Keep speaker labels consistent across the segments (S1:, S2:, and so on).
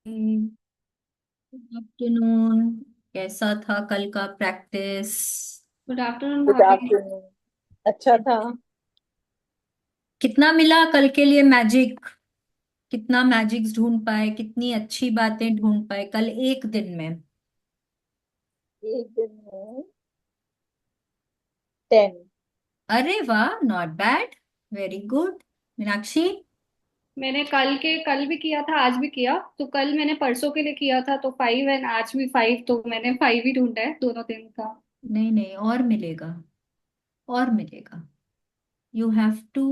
S1: Good afternoon. कैसा था कल का प्रैक्टिस?
S2: गुड आफ्टरनून
S3: गुड
S2: भाभी।
S3: आफ्टरनून। अच्छा था।
S1: कितना मिला कल के लिए मैजिक? कितना मैजिक्स ढूंढ पाए, कितनी अच्छी बातें ढूंढ पाए कल एक दिन में?
S3: एक दिन में 10।
S1: अरे वाह, not bad. Very good. Meenakshi?
S2: मैंने कल भी किया था, आज भी किया। तो कल मैंने परसों के लिए किया था तो 5, एंड आज भी 5, तो मैंने 5 ही ढूंढा है दोनों दिन का।
S1: नहीं नहीं, और मिलेगा, और मिलेगा। You have to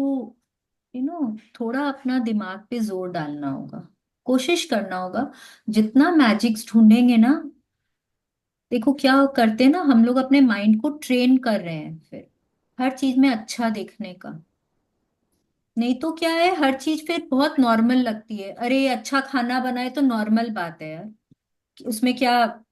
S1: you know थोड़ा अपना दिमाग पे जोर डालना होगा, कोशिश करना होगा। जितना मैजिक्स ढूंढेंगे ना, देखो क्या करते हैं ना, हम लोग अपने माइंड को ट्रेन कर रहे हैं फिर हर चीज में अच्छा देखने का। नहीं तो क्या है, हर चीज फिर बहुत नॉर्मल लगती है। अरे अच्छा खाना बनाए तो नॉर्मल बात है यार, कि उसमें क्या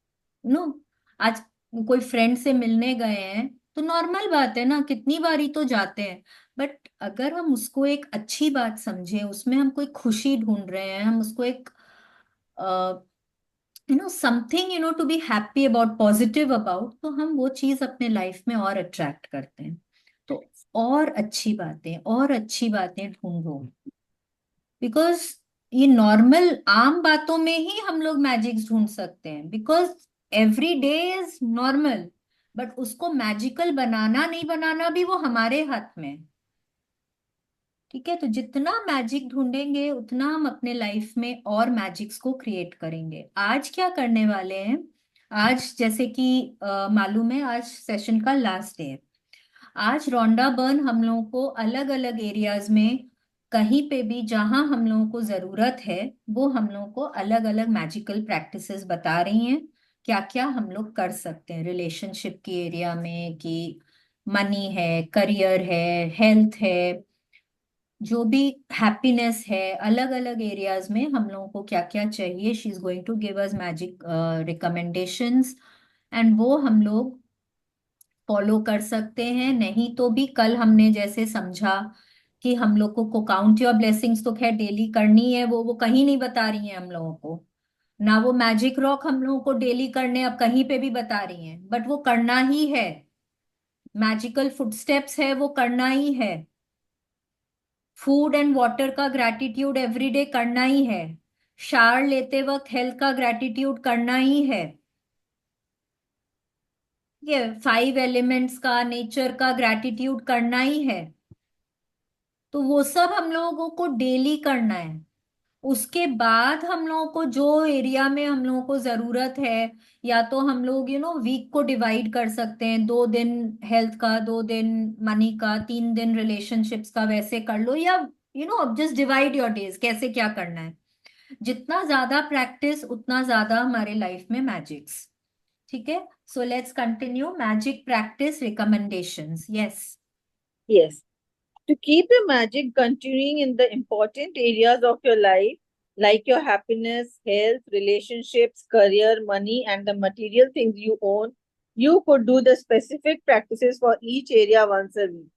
S1: नो आज कोई फ्रेंड से मिलने गए हैं तो नॉर्मल बात है ना, कितनी बारी तो जाते हैं। बट अगर हम उसको एक अच्छी बात समझे, उसमें हम कोई खुशी ढूंढ रहे हैं, हम उसको एक something to be happy about, positive about, तो हम वो चीज अपने लाइफ में और अट्रैक्ट करते हैं। तो और अच्छी बातें ढूंढो। बिकॉज ये नॉर्मल आम बातों में ही हम लोग मैजिक्स ढूंढ सकते हैं, because every day is normal. But उसको मैजिकल बनाना नहीं बनाना भी वो हमारे हाथ में है। ठीक है, तो जितना मैजिक ढूंढेंगे उतना हम अपने लाइफ में और मैजिक्स को क्रिएट करेंगे। आज क्या करने वाले हैं? आज जैसे कि मालूम है, आज सेशन का लास्ट डे है। आज रोंडा बर्न हम लोगों को अलग अलग एरियाज में, कहीं पे भी जहां हम लोगों को जरूरत है, वो हम लोगों को अलग अलग मैजिकल प्रैक्टिसेस बता रही हैं। क्या क्या हम लोग कर सकते हैं रिलेशनशिप के एरिया में, कि मनी है, करियर है, हेल्थ है, जो भी हैप्पीनेस है, अलग अलग एरियाज में हम लोगों को क्या क्या चाहिए। She is going to give us magic recommendations, and वो हम लोग फॉलो कर सकते हैं। नहीं तो भी कल हमने जैसे समझा कि हम लोग को काउंट योर ब्लेसिंग्स तो खैर डेली करनी है, वो कहीं नहीं बता रही हैं हम लोगों को ना। वो मैजिक रॉक हम लोगों को डेली करने अब कहीं पे भी बता रही हैं, बट वो करना ही है। मैजिकल फुटस्टेप्स है, वो करना ही है। फूड एंड वाटर का ग्रैटिट्यूड एवरीडे करना ही है। शावर लेते वक्त हेल्थ का ग्रैटिट्यूड करना ही है। ये 5 एलिमेंट्स का, नेचर का ग्रैटिट्यूड करना ही है। तो वो सब हम लोगों को डेली करना है। उसके बाद हम लोगों को जो एरिया में हम लोगों को जरूरत है, या तो हम लोग वीक को डिवाइड कर सकते हैं, 2 दिन हेल्थ का, 2 दिन मनी का, 3 दिन रिलेशनशिप्स का, वैसे कर लो। या अब जस्ट डिवाइड योर डेज, कैसे क्या करना है। जितना ज्यादा प्रैक्टिस उतना ज्यादा हमारे लाइफ में मैजिक्स। ठीक है, so let's continue magic practice recommendations. Yes.
S3: Yes. To keep the magic continuing in the important areas of your life, like your happiness, health, relationships, career, money, and the material things you own, you could do the specific practices for each area once a week.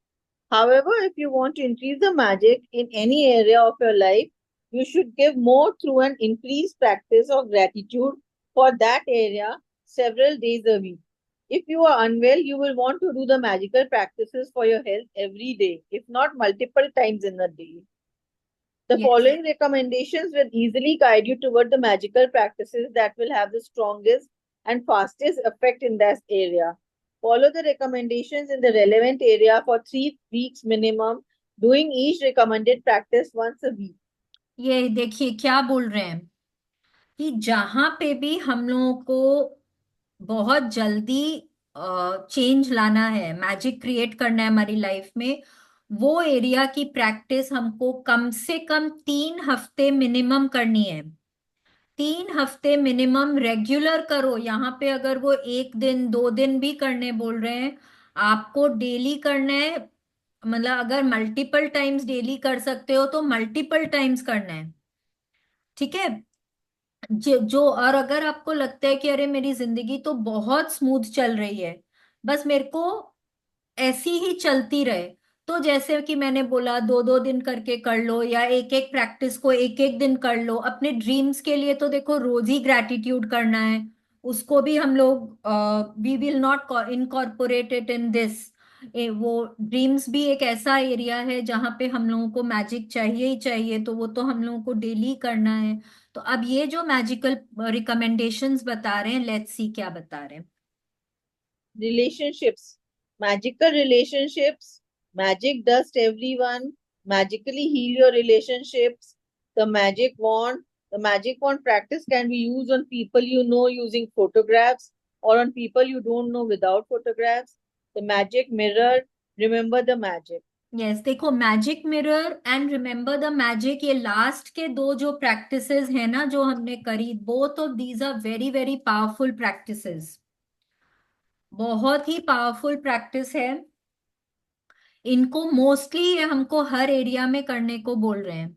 S3: However, if you want to increase the magic in any area of your life, you should give more through an increased practice of gratitude for that area several days a week. If you are unwell, you will want to do the magical practices for your health every day, if not multiple times in a day. The
S1: yes.
S3: following recommendations will easily guide you toward the magical practices that will have the strongest and fastest effect in that area. Follow the recommendations in the relevant area for 3 weeks minimum, doing each recommended practice once a week.
S1: ये देखिए क्या बोल रहे हैं, कि जहां पे भी हम लोगों को बहुत जल्दी चेंज लाना है, मैजिक क्रिएट करना है हमारी लाइफ में, वो एरिया की प्रैक्टिस हमको कम से कम 3 हफ्ते मिनिमम करनी है। 3 हफ्ते मिनिमम रेगुलर करो। यहाँ पे अगर वो 1 दिन 2 दिन भी करने बोल रहे हैं, आपको डेली करना है। मतलब अगर मल्टीपल टाइम्स डेली कर सकते हो तो मल्टीपल टाइम्स करना है। ठीक है। और अगर आपको लगता है कि अरे मेरी जिंदगी तो बहुत स्मूथ चल रही है, बस मेरे को ऐसी ही चलती रहे, तो जैसे कि मैंने बोला, 2-2 दिन करके कर लो, या एक एक प्रैक्टिस को एक एक दिन कर लो। अपने ड्रीम्स के लिए तो देखो रोज ही ग्रैटिट्यूड करना है, उसको भी हम लोग we will not incorporate it in this. वो ड्रीम्स भी एक ऐसा एरिया है जहाँ पे हम लोगों को मैजिक चाहिए ही चाहिए, तो वो तो हम लोगों को डेली करना है। तो अब ये जो मैजिकल रिकमेंडेशंस बता रहे हैं, लेट्स सी क्या बता रहे हैं।
S3: Relationships, magical relationships, magic dust everyone, magically heal your relationships. The magic wand practice can be used on people you know using photographs or on people you don't know without photographs. The magic mirror, remember the magic.
S1: Yes, देखो, magic mirror and remember the magic, ये last के दो जो practices हैं ना जो हमने करी, both of these are very very powerful practices. बहुत ही पावरफुल प्रैक्टिस है। इनको मोस्टली हमको हर एरिया में करने को बोल रहे हैं।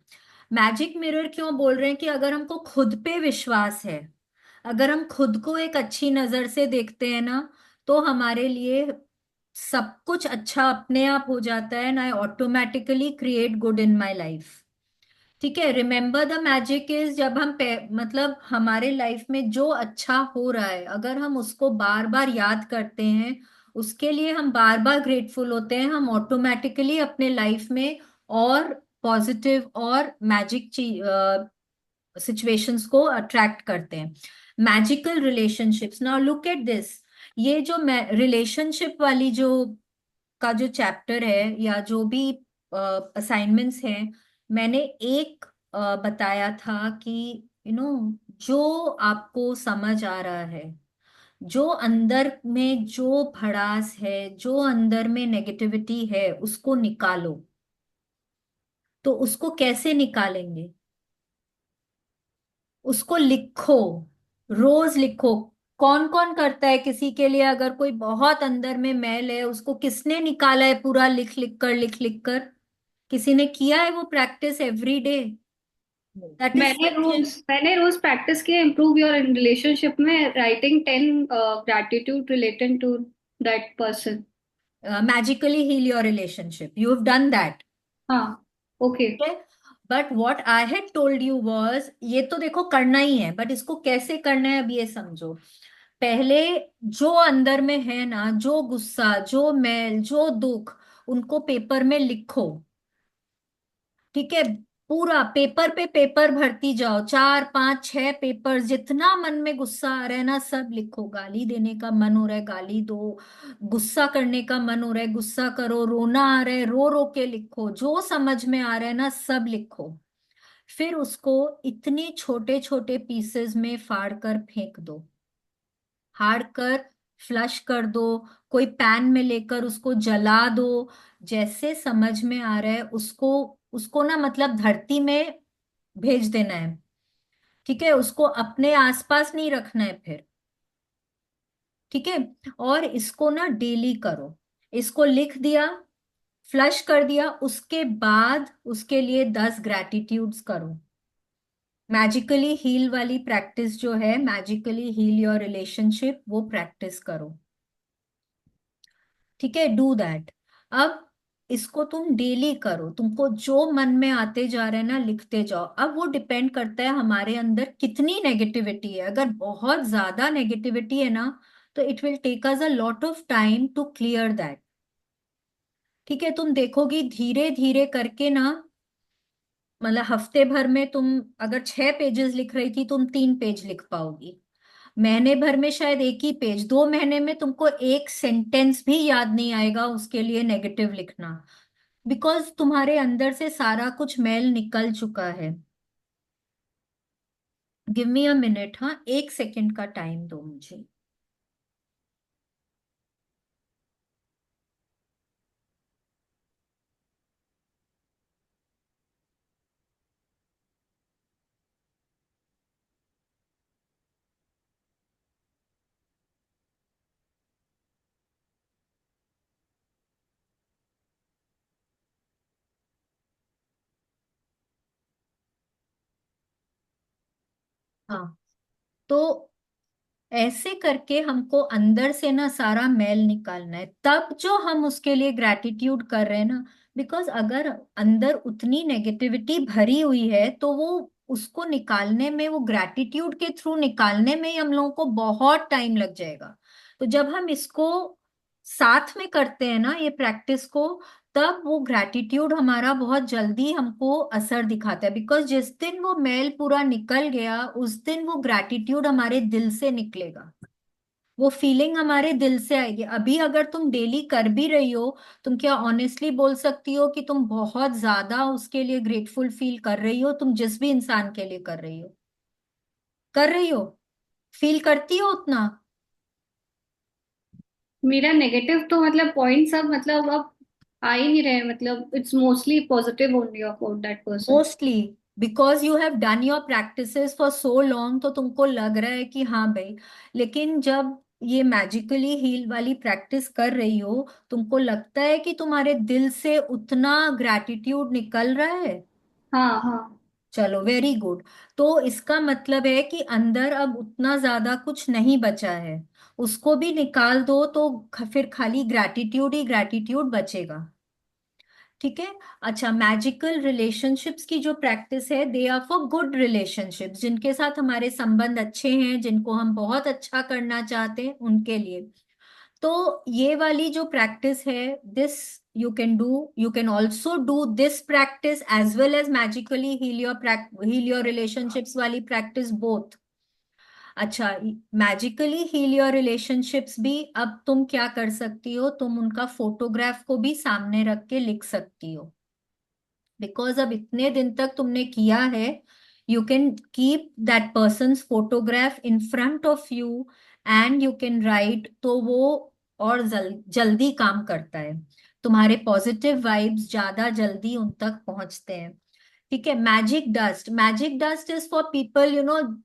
S1: मैजिक मिरर क्यों बोल रहे हैं? कि अगर हमको खुद पे विश्वास है, अगर हम खुद को एक अच्छी नजर से देखते हैं ना, तो हमारे लिए सब कुछ अच्छा अपने आप हो जाता है, ना, I automatically create good in my life. ठीक है, रिमेम्बर द मैजिक इज जब हम मतलब हमारे लाइफ में जो अच्छा हो रहा है, अगर हम उसको बार बार याद करते हैं, उसके लिए हम बार बार ग्रेटफुल होते हैं, हम ऑटोमेटिकली अपने लाइफ में और पॉजिटिव और मैजिक सिचुएशंस को अट्रैक्ट करते हैं। Magical relationships, now look at this. ये जो रिलेशनशिप वाली जो का जो चैप्टर है, या जो भी असाइनमेंट्स हैं, मैंने एक बताया था कि जो आपको समझ आ रहा है, जो अंदर में जो भड़ास है, जो अंदर में नेगेटिविटी है, उसको निकालो। तो उसको कैसे निकालेंगे? उसको लिखो, रोज लिखो। कौन कौन करता है? किसी के लिए अगर कोई बहुत अंदर में मैल है, उसको किसने निकाला है पूरा लिख लिख कर, लिख लिख कर? किसी ने किया है वो practice every day? That is such a
S2: मैंने रोज प्रैक्टिस किया इम्प्रूव योर रिलेशनशिप में, writing 10 gratitude related to that person.
S1: Magically heal your relationship, you have done that.
S2: हाँ, okay.
S1: But what I had told you was, ये तो देखो करना ही है, बट इसको कैसे करना है अब ये समझो। पहले जो अंदर में है ना, जो गुस्सा, जो मैल, जो दुख, उनको पेपर में लिखो। ठीक है, पूरा पेपर पे पेपर भरती जाओ, 4-5-6 पेपर, जितना मन में गुस्सा आ रहा है ना सब लिखो। गाली देने का मन हो रहा है गाली दो, गुस्सा करने का मन हो रहा है गुस्सा करो, रोना आ रहा है रो रो के लिखो, जो समझ में आ रहा है ना सब लिखो। फिर उसको इतने छोटे छोटे पीसेस में फाड़ कर फेंक दो, हाड़ कर फ्लश कर दो, कोई पैन में लेकर उसको जला दो। जैसे समझ में आ रहा है उसको, उसको ना मतलब धरती में भेज देना है। ठीक है, उसको अपने आसपास नहीं रखना है फिर। ठीक है, और इसको ना डेली करो। इसको लिख दिया, फ्लश कर दिया, उसके बाद उसके लिए 10 ग्रैटिट्यूड्स करो। मैजिकली हील वाली प्रैक्टिस जो है, मैजिकली हील योर रिलेशनशिप, वो प्रैक्टिस करो। ठीक है, डू दैट। अब इसको तुम डेली करो, तुमको जो मन में आते जा रहे हैं ना लिखते जाओ। अब वो डिपेंड करता है हमारे अंदर कितनी नेगेटिविटी है। अगर बहुत ज्यादा नेगेटिविटी है ना, तो it will take us a lot of time to clear that. ठीक है, तुम देखोगी धीरे धीरे करके ना, मतलब हफ्ते भर में तुम अगर 6 पेजेस लिख रही थी, तुम 3 पेज लिख पाओगी। महीने भर में शायद एक ही पेज, 2 महीने में तुमको एक सेंटेंस भी याद नहीं आएगा उसके लिए नेगेटिव लिखना, बिकॉज तुम्हारे अंदर से सारा कुछ मैल निकल चुका है। गिव मी अ मिनट, हाँ, 1 सेकंड का टाइम दो मुझे। हाँ, तो ऐसे करके हमको अंदर से ना सारा मैल निकालना है, तब जो हम उसके लिए ग्रैटिट्यूड कर रहे हैं ना, बिकॉज अगर अंदर उतनी नेगेटिविटी भरी हुई है तो वो उसको निकालने में, वो ग्रैटिट्यूड के थ्रू निकालने में ही हम लोगों को बहुत टाइम लग जाएगा। तो जब हम इसको साथ में करते हैं ना, ये प्रैक्टिस को, तब वो ग्रैटिट्यूड हमारा बहुत जल्दी हमको असर दिखाता है। बिकॉज जिस दिन वो मैल पूरा निकल गया, उस दिन वो ग्रैटिट्यूड हमारे दिल से निकलेगा, वो फीलिंग हमारे दिल से आएगी। अभी अगर तुम डेली कर भी रही हो, तुम क्या ऑनेस्टली बोल सकती हो कि तुम बहुत ज्यादा उसके लिए ग्रेटफुल फील कर रही हो? तुम जिस भी इंसान के लिए कर रही हो, फील करती हो उतना?
S2: मेरा नेगेटिव तो मतलब पॉइंट सब मतलब अब आ ही नहीं रहे, मतलब it's mostly positive only about that person.
S1: Mostly because you have done your practices for so long, तो तुमको लग रहा है कि हाँ भाई। लेकिन जब ये मैजिकली हील वाली प्रैक्टिस कर रही हो, तुमको लगता है कि तुम्हारे दिल से उतना ग्रैटिट्यूड निकल रहा है।
S2: हाँ हाँ।
S1: चलो, वेरी गुड। तो इसका मतलब है कि अंदर अब उतना ज्यादा कुछ नहीं बचा है, उसको भी निकाल दो तो फिर खाली ग्रैटिट्यूड ही ग्रैटिट्यूड बचेगा। ठीक है। अच्छा, मैजिकल रिलेशनशिप्स की जो प्रैक्टिस है, they are for good relationships, जिनके साथ हमारे संबंध अच्छे हैं, जिनको हम बहुत अच्छा करना चाहते हैं, उनके लिए। तो ये वाली जो प्रैक्टिस है, this you can also do this practice as well as magically heal your relationships वाली प्रैक्टिस, बोथ। अच्छा, मैजिकली हील योर रिलेशनशिप्स भी अब तुम क्या कर सकती हो, तुम उनका फोटोग्राफ को भी सामने रख के लिख सकती हो। बिकॉज अब इतने दिन तक तुमने किया है, you can keep that persons photograph in front of you and you can write, तो वो और जल्दी काम करता है। तुम्हारे पॉजिटिव वाइब्स ज्यादा जल्दी उन तक पहुंचते हैं। ठीक है। Magic dust is for people,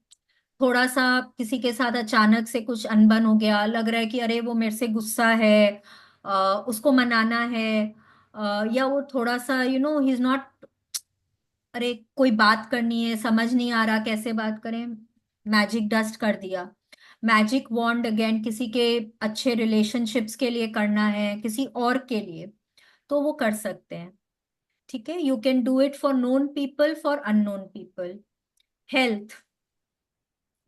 S1: थोड़ा सा किसी के साथ अचानक से कुछ अनबन हो गया, लग रहा है कि अरे वो मेरे से गुस्सा है, उसको मनाना है, या वो थोड़ा सा ही इज नॉट, अरे कोई बात करनी है, समझ नहीं आ रहा कैसे बात करें, मैजिक डस्ट कर दिया। मैजिक वॉन्ड अगेन किसी के अच्छे रिलेशनशिप्स के लिए करना है, किसी और के लिए, तो वो कर सकते हैं। ठीक है। You can do it for known people, for unknown people. Health, again.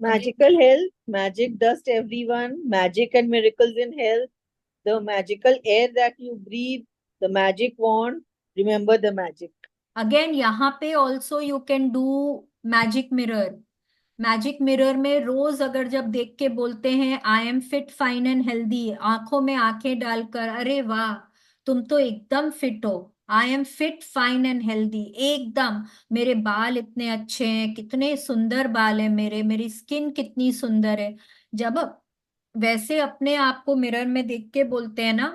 S3: Magical health, magic dust everyone, magic and miracles in health, the magical air that you breathe, the magic wand. Remember the magic.
S1: Again यहाँ पे also you can do magic mirror. Magic mirror में रोज अगर जब देख के बोलते हैं I am fit fine and healthy, आंखों में आंखें डालकर, अरे वाह तुम तो एकदम फिट हो, I am fit fine and healthy, एकदम, मेरे बाल इतने अच्छे हैं, कितने सुंदर बाल है मेरे, मेरी स्किन कितनी सुंदर है। जब वैसे अपने आप को मिरर में देख के बोलते हैं ना,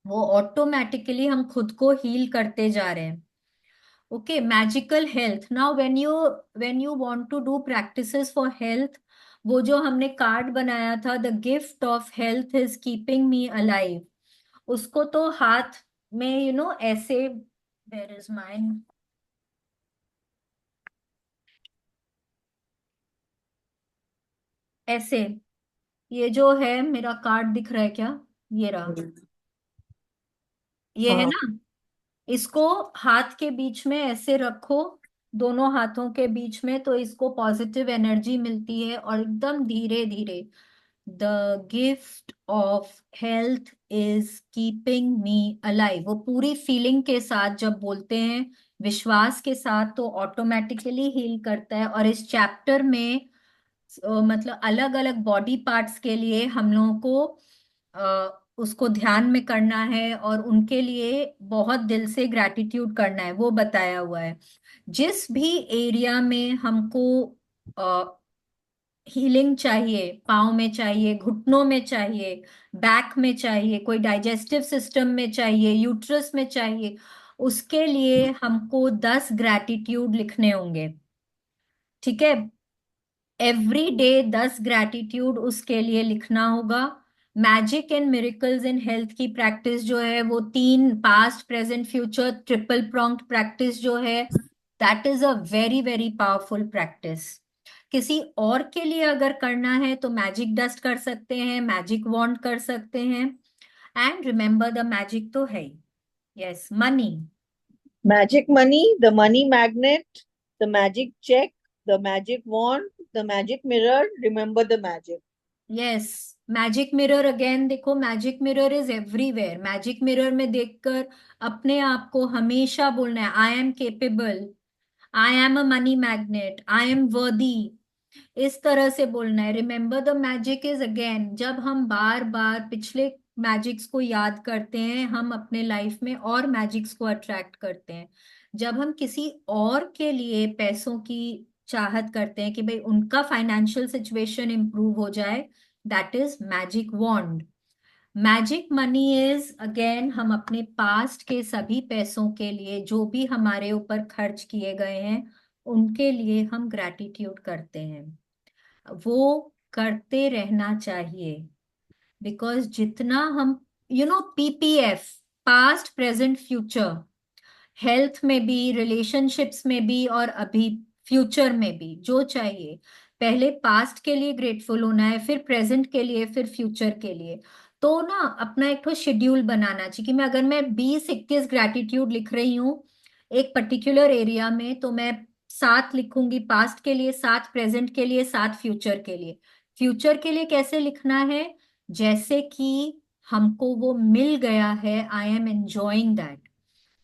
S1: वो ऑटोमेटिकली हम खुद को हील करते जा रहे हैं। Okay, magical health. Now when you want to do practices for health, वो जो हमने कार्ड बनाया था, the gift of health is keeping me alive, उसको तो हाथ में ऐसे, वेयर इज माइन, ऐसे, ये जो है मेरा कार्ड दिख रहा है क्या, ये रहा, ये है
S3: हाँ.
S1: ना, इसको हाथ के बीच में ऐसे रखो, दोनों हाथों के बीच में, तो इसको पॉजिटिव एनर्जी मिलती है, और एकदम धीरे धीरे, the gift of health is keeping me alive, वो पूरी फीलिंग के साथ जब बोलते हैं, विश्वास के साथ, तो ऑटोमेटिकली हील करता है। और इस चैप्टर में मतलब अलग अलग बॉडी पार्ट्स के लिए हम लोगों को उसको ध्यान में करना है, और उनके लिए बहुत दिल से ग्रैटिट्यूड करना है, वो बताया हुआ है। जिस भी एरिया में हमको हीलिंग चाहिए, पाँव में चाहिए, घुटनों में चाहिए, बैक में चाहिए, कोई डाइजेस्टिव सिस्टम में चाहिए, यूट्रस में चाहिए, उसके लिए हमको 10 ग्रैटिट्यूड लिखने होंगे। ठीक है। एवरी डे 10 ग्रैटिट्यूड उसके लिए लिखना होगा। Magic and miracles in health की प्रैक्टिस जो है, वो तीन, past present future triple pronged practice जो है, that is a very very powerful practice. किसी और के लिए अगर करना है तो मैजिक डस्ट कर सकते हैं, मैजिक वॉन्ड कर सकते हैं, एंड रिमेम्बर द मैजिक तो है ही। Yes, money.
S3: Magic money, the money magnet, the magic check, the magic wand, the magic mirror. Remember the magic.
S1: Yes, magic mirror again देखो, magic mirror is everywhere. Magic mirror में देखकर अपने आप को हमेशा बोलना है, I am capable, I am a money magnet, I am worthy. इस तरह से बोलना है। Remember the magic is again, जब हम बार बार पिछले मैजिक्स को याद करते हैं, हम अपने लाइफ में और मैजिक्स को अट्रैक्ट करते हैं। जब हम किसी और के लिए पैसों की चाहत करते हैं कि भाई उनका फाइनेंशियल सिचुएशन इंप्रूव हो जाए, that is magic wand. Magic money is again, हम अपने पास्ट के सभी पैसों के लिए जो भी हमारे ऊपर खर्च किए गए हैं, उनके लिए हम ग्रैटिट्यूड करते हैं। वो करते रहना चाहिए, बिकॉज जितना हम, PPF, past present future, health में भी, रिलेशनशिप्स में भी, और अभी फ्यूचर में भी जो चाहिए, पहले पास्ट के लिए ग्रेटफुल होना है, फिर प्रेजेंट के लिए, फिर फ्यूचर के लिए। तो ना अपना एक तो शेड्यूल बनाना चाहिए कि मैं, अगर मैं 20-21 ग्रैटिट्यूड लिख रही हूँ एक पर्टिकुलर एरिया में, तो मैं 7 लिखूंगी पास्ट के लिए, 7 प्रेजेंट के लिए, 7 फ्यूचर के लिए। फ्यूचर के लिए कैसे लिखना है? जैसे कि हमको वो मिल गया है, आई एम एंजॉइंग दैट,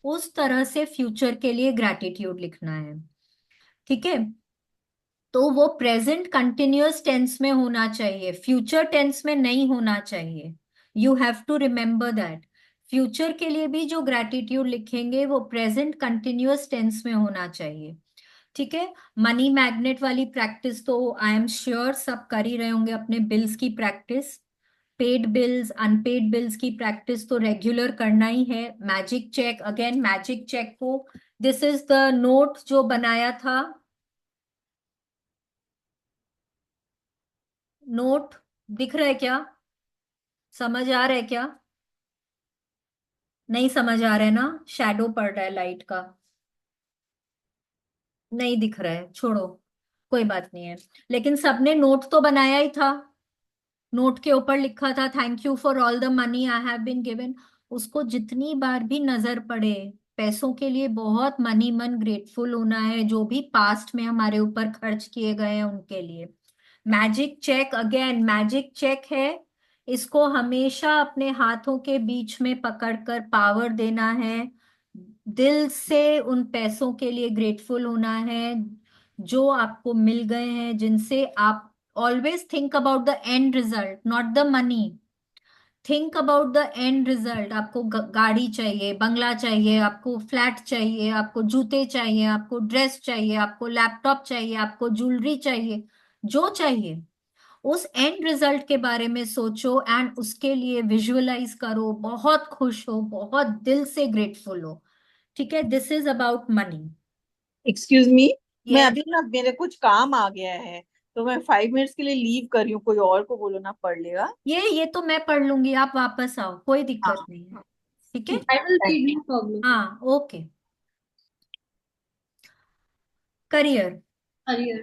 S1: उस तरह से फ्यूचर के लिए ग्रैटिट्यूड लिखना है। ठीक है? तो वो प्रेजेंट कंटिन्यूअस टेंस में होना चाहिए, फ्यूचर टेंस में नहीं होना चाहिए। You have to remember that. Future के लिए भी जो ग्रैटिट्यूड लिखेंगे वो प्रेजेंट कंटिन्यूअस टेंस में होना चाहिए। ठीक है? मनी मैग्नेट वाली प्रैक्टिस तो आई एम श्योर सब कर ही रहे होंगे, अपने बिल्स की practice, paid bills, unpaid bills की प्रैक्टिस तो रेगुलर करना ही है। Magic check, again magic check को, दिस इज द नोट जो बनाया था, नोट दिख रहा है क्या? समझ आ रहा है क्या? नहीं समझ आ रहा है ना? शैडो पड़ रहा है लाइट का, नहीं दिख रहा है, छोड़ो, कोई बात नहीं है। लेकिन सबने नोट तो बनाया ही था, नोट के ऊपर लिखा था thank you for all the money I have been given. उसको जितनी बार भी नजर पड़े, पैसों के लिए बहुत मनी मन ग्रेटफुल होना है, जो भी पास्ट में हमारे ऊपर खर्च किए गए हैं उनके लिए। Magic check, again magic check है, इसको हमेशा अपने हाथों के बीच में पकड़कर पावर देना है, दिल से उन पैसों के लिए ग्रेटफुल होना है जो आपको मिल गए हैं, जिनसे आप always think about the end result, not the money. Think about the end result. आपको गाड़ी चाहिए, बंगला चाहिए, आपको फ्लैट चाहिए, आपको जूते चाहिए, आपको ड्रेस चाहिए, आपको लैपटॉप चाहिए, आपको ज्वेलरी चाहिए, जो चाहिए, उस एंड रिजल्ट के बारे में सोचो एंड उसके लिए विजुअलाइज करो, बहुत खुश हो, बहुत दिल से ग्रेटफुल हो। ठीक है? This is about money.
S3: Excuse me, मैं
S1: ये
S3: अभी ना, मेरे कुछ काम आ गया है, तो मैं 5 मिनट्स के लिए लीव कर रही हूँ, कोई और को बोलो ना पढ़ लेगा।
S1: ये तो मैं पढ़ लूंगी, आप वापस आओ, कोई दिक्कत
S3: हाँ,
S1: नहीं है। ठीक है?
S3: ठीक
S2: I
S3: है,
S2: will
S3: thank
S2: read,
S3: you.
S2: no problem.
S1: हाँ, okay. Career.
S2: Career.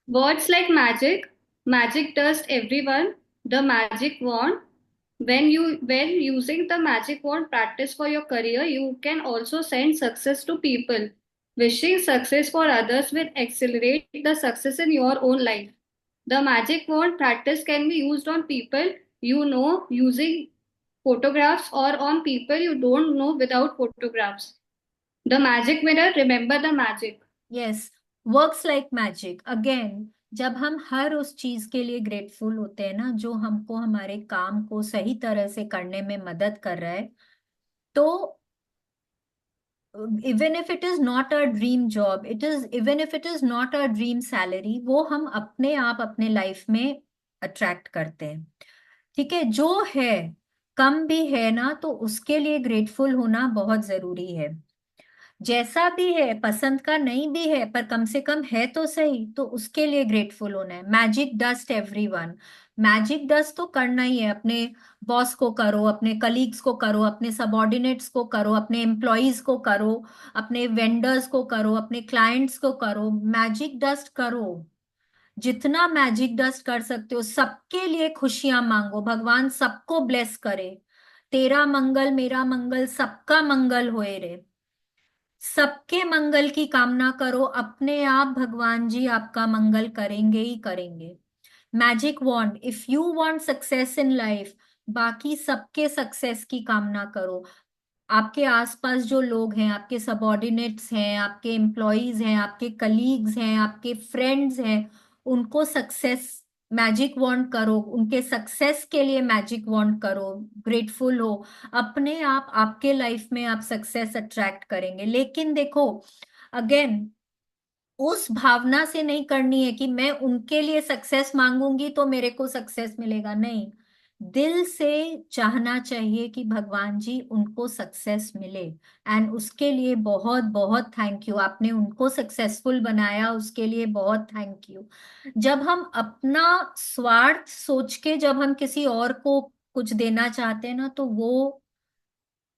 S2: Words like magic, magic dust everyone, the magic wand. When using the magic wand practice for your career, you can also send success to people. Wishing success for others will accelerate the success in your own life. The magic wand practice can be used on people you know using photographs or on people you don't know without photographs. The magic mirror, remember the magic.
S1: Yes, works like magic again, जब हम हर उस चीज के लिए grateful होते हैं ना जो हमको हमारे काम को सही तरह से करने में मदद कर रहा है, तो even if it is not a dream job, it is, even if it is not a dream salary, वो हम अपने आप अपने लाइफ में अट्रैक्ट करते हैं। ठीक है? जो है, कम भी है ना, तो उसके लिए ग्रेटफुल होना बहुत जरूरी है। जैसा भी है, पसंद का नहीं भी है, पर कम से कम है तो सही, तो उसके लिए ग्रेटफुल होना है। Magic dust everyone, magic dust तो करना ही है। अपने बॉस को करो, अपने कलीग्स को करो, अपने सबॉर्डिनेट्स को करो, अपने एम्प्लॉयज को करो, अपने वेंडर्स को करो, अपने क्लाइंट्स को करो, मैजिक डस्ट करो। जितना मैजिक डस्ट कर सकते हो, सबके लिए खुशियां मांगो, भगवान सबको ब्लेस करे। तेरा मंगल मेरा मंगल सबका मंगल होए रे। सबके मंगल की कामना करो, अपने आप भगवान जी आपका मंगल करेंगे ही करेंगे। Magic wand, if you want success in life, बाकी सबके सक्सेस की कामना करो। आपके आसपास जो लोग हैं, आपके सबॉर्डिनेट्स हैं, आपके एम्प्लॉयज हैं, आपके कलीग्स हैं, आपके फ्रेंड्स हैं, उनको सक्सेस मैजिक वांट करो, उनके सक्सेस के लिए मैजिक वांट करो, ग्रेटफुल हो। अपने आप आपके लाइफ में आप सक्सेस अट्रैक्ट करेंगे। लेकिन देखो, अगेन, उस भावना से नहीं करनी है कि मैं उनके लिए सक्सेस मांगूंगी तो मेरे को सक्सेस मिलेगा, नहीं। दिल से चाहना चाहिए कि भगवान जी उनको सक्सेस मिले। एंड उसके लिए बहुत बहुत थैंक यू, आपने उनको सक्सेसफुल बनाया, उसके लिए बहुत थैंक यू। जब हम अपना स्वार्थ सोच के जब हम किसी और को कुछ देना चाहते हैं ना, तो